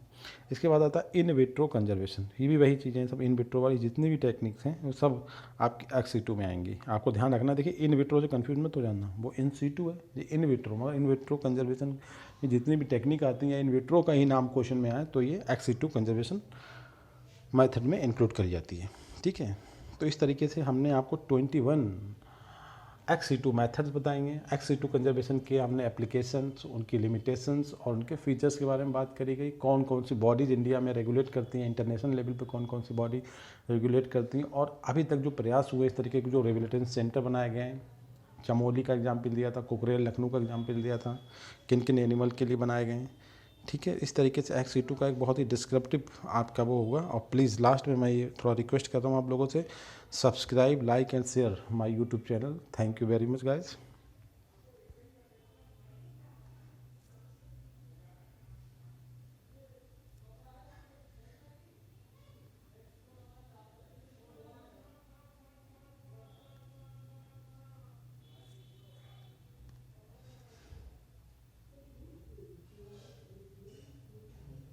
S1: इसके बाद आता है इन विट्रो कंजर्वेशन। ये भी वही चीज़ें हैं, सब इन विट्रो वाली जितनी भी टेक्निक्स हैं वो सब आपकी एक्स-सिटू में आएंगी। आपको ध्यान रखना, देखिए इन विट्रो से कंफ्यूज मत हो जाना, वो इन-सिटू है, ये इन विट्रो, मगर इन विट्रो कंजर्वेशन में जितनी भी टेक्निक आती है, इन विट्रो का ही नाम क्वेश्चन में आए तो ये एक्स-सिटू कंजर्वेशन मेथड में इंक्लूड करी जाती है। ठीक है, तो इस तरीके से हमने आपको 21 XC2 मेथड्स बताएंगे। XC2 कंजर्वेशन के हमने एप्लीकेशंस, उनकी लिमिटेशंस और उनके फीचर्स के बारे में बात करी गई। कौन कौन सी बॉडीज़ इंडिया में रेगुलेट करती हैं, इंटरनेशनल लेवल पे कौन कौन सी बॉडी रेगुलेट करती हैं, और अभी तक जो प्रयास हुए इस तरीके के जो रेगुलेटरी सेंटर बनाए गए हैं, चमोली का एग्जाम्पल दिया था, कुकरेल लखनऊ का एग्जाम्पल दिया था, किन किन एनिमल के लिए बनाए गए हैं। ठीक है, इस तरीके से XC2 का एक बहुत ही डिस्क्रिप्टिव आपका वो होगा। और प्लीज़ लास्ट में मैं ये थोड़ा रिक्वेस्ट कर रहा हूँ आप लोगों से, subscribe, like and share my YouTube channel. Thank you very much guys.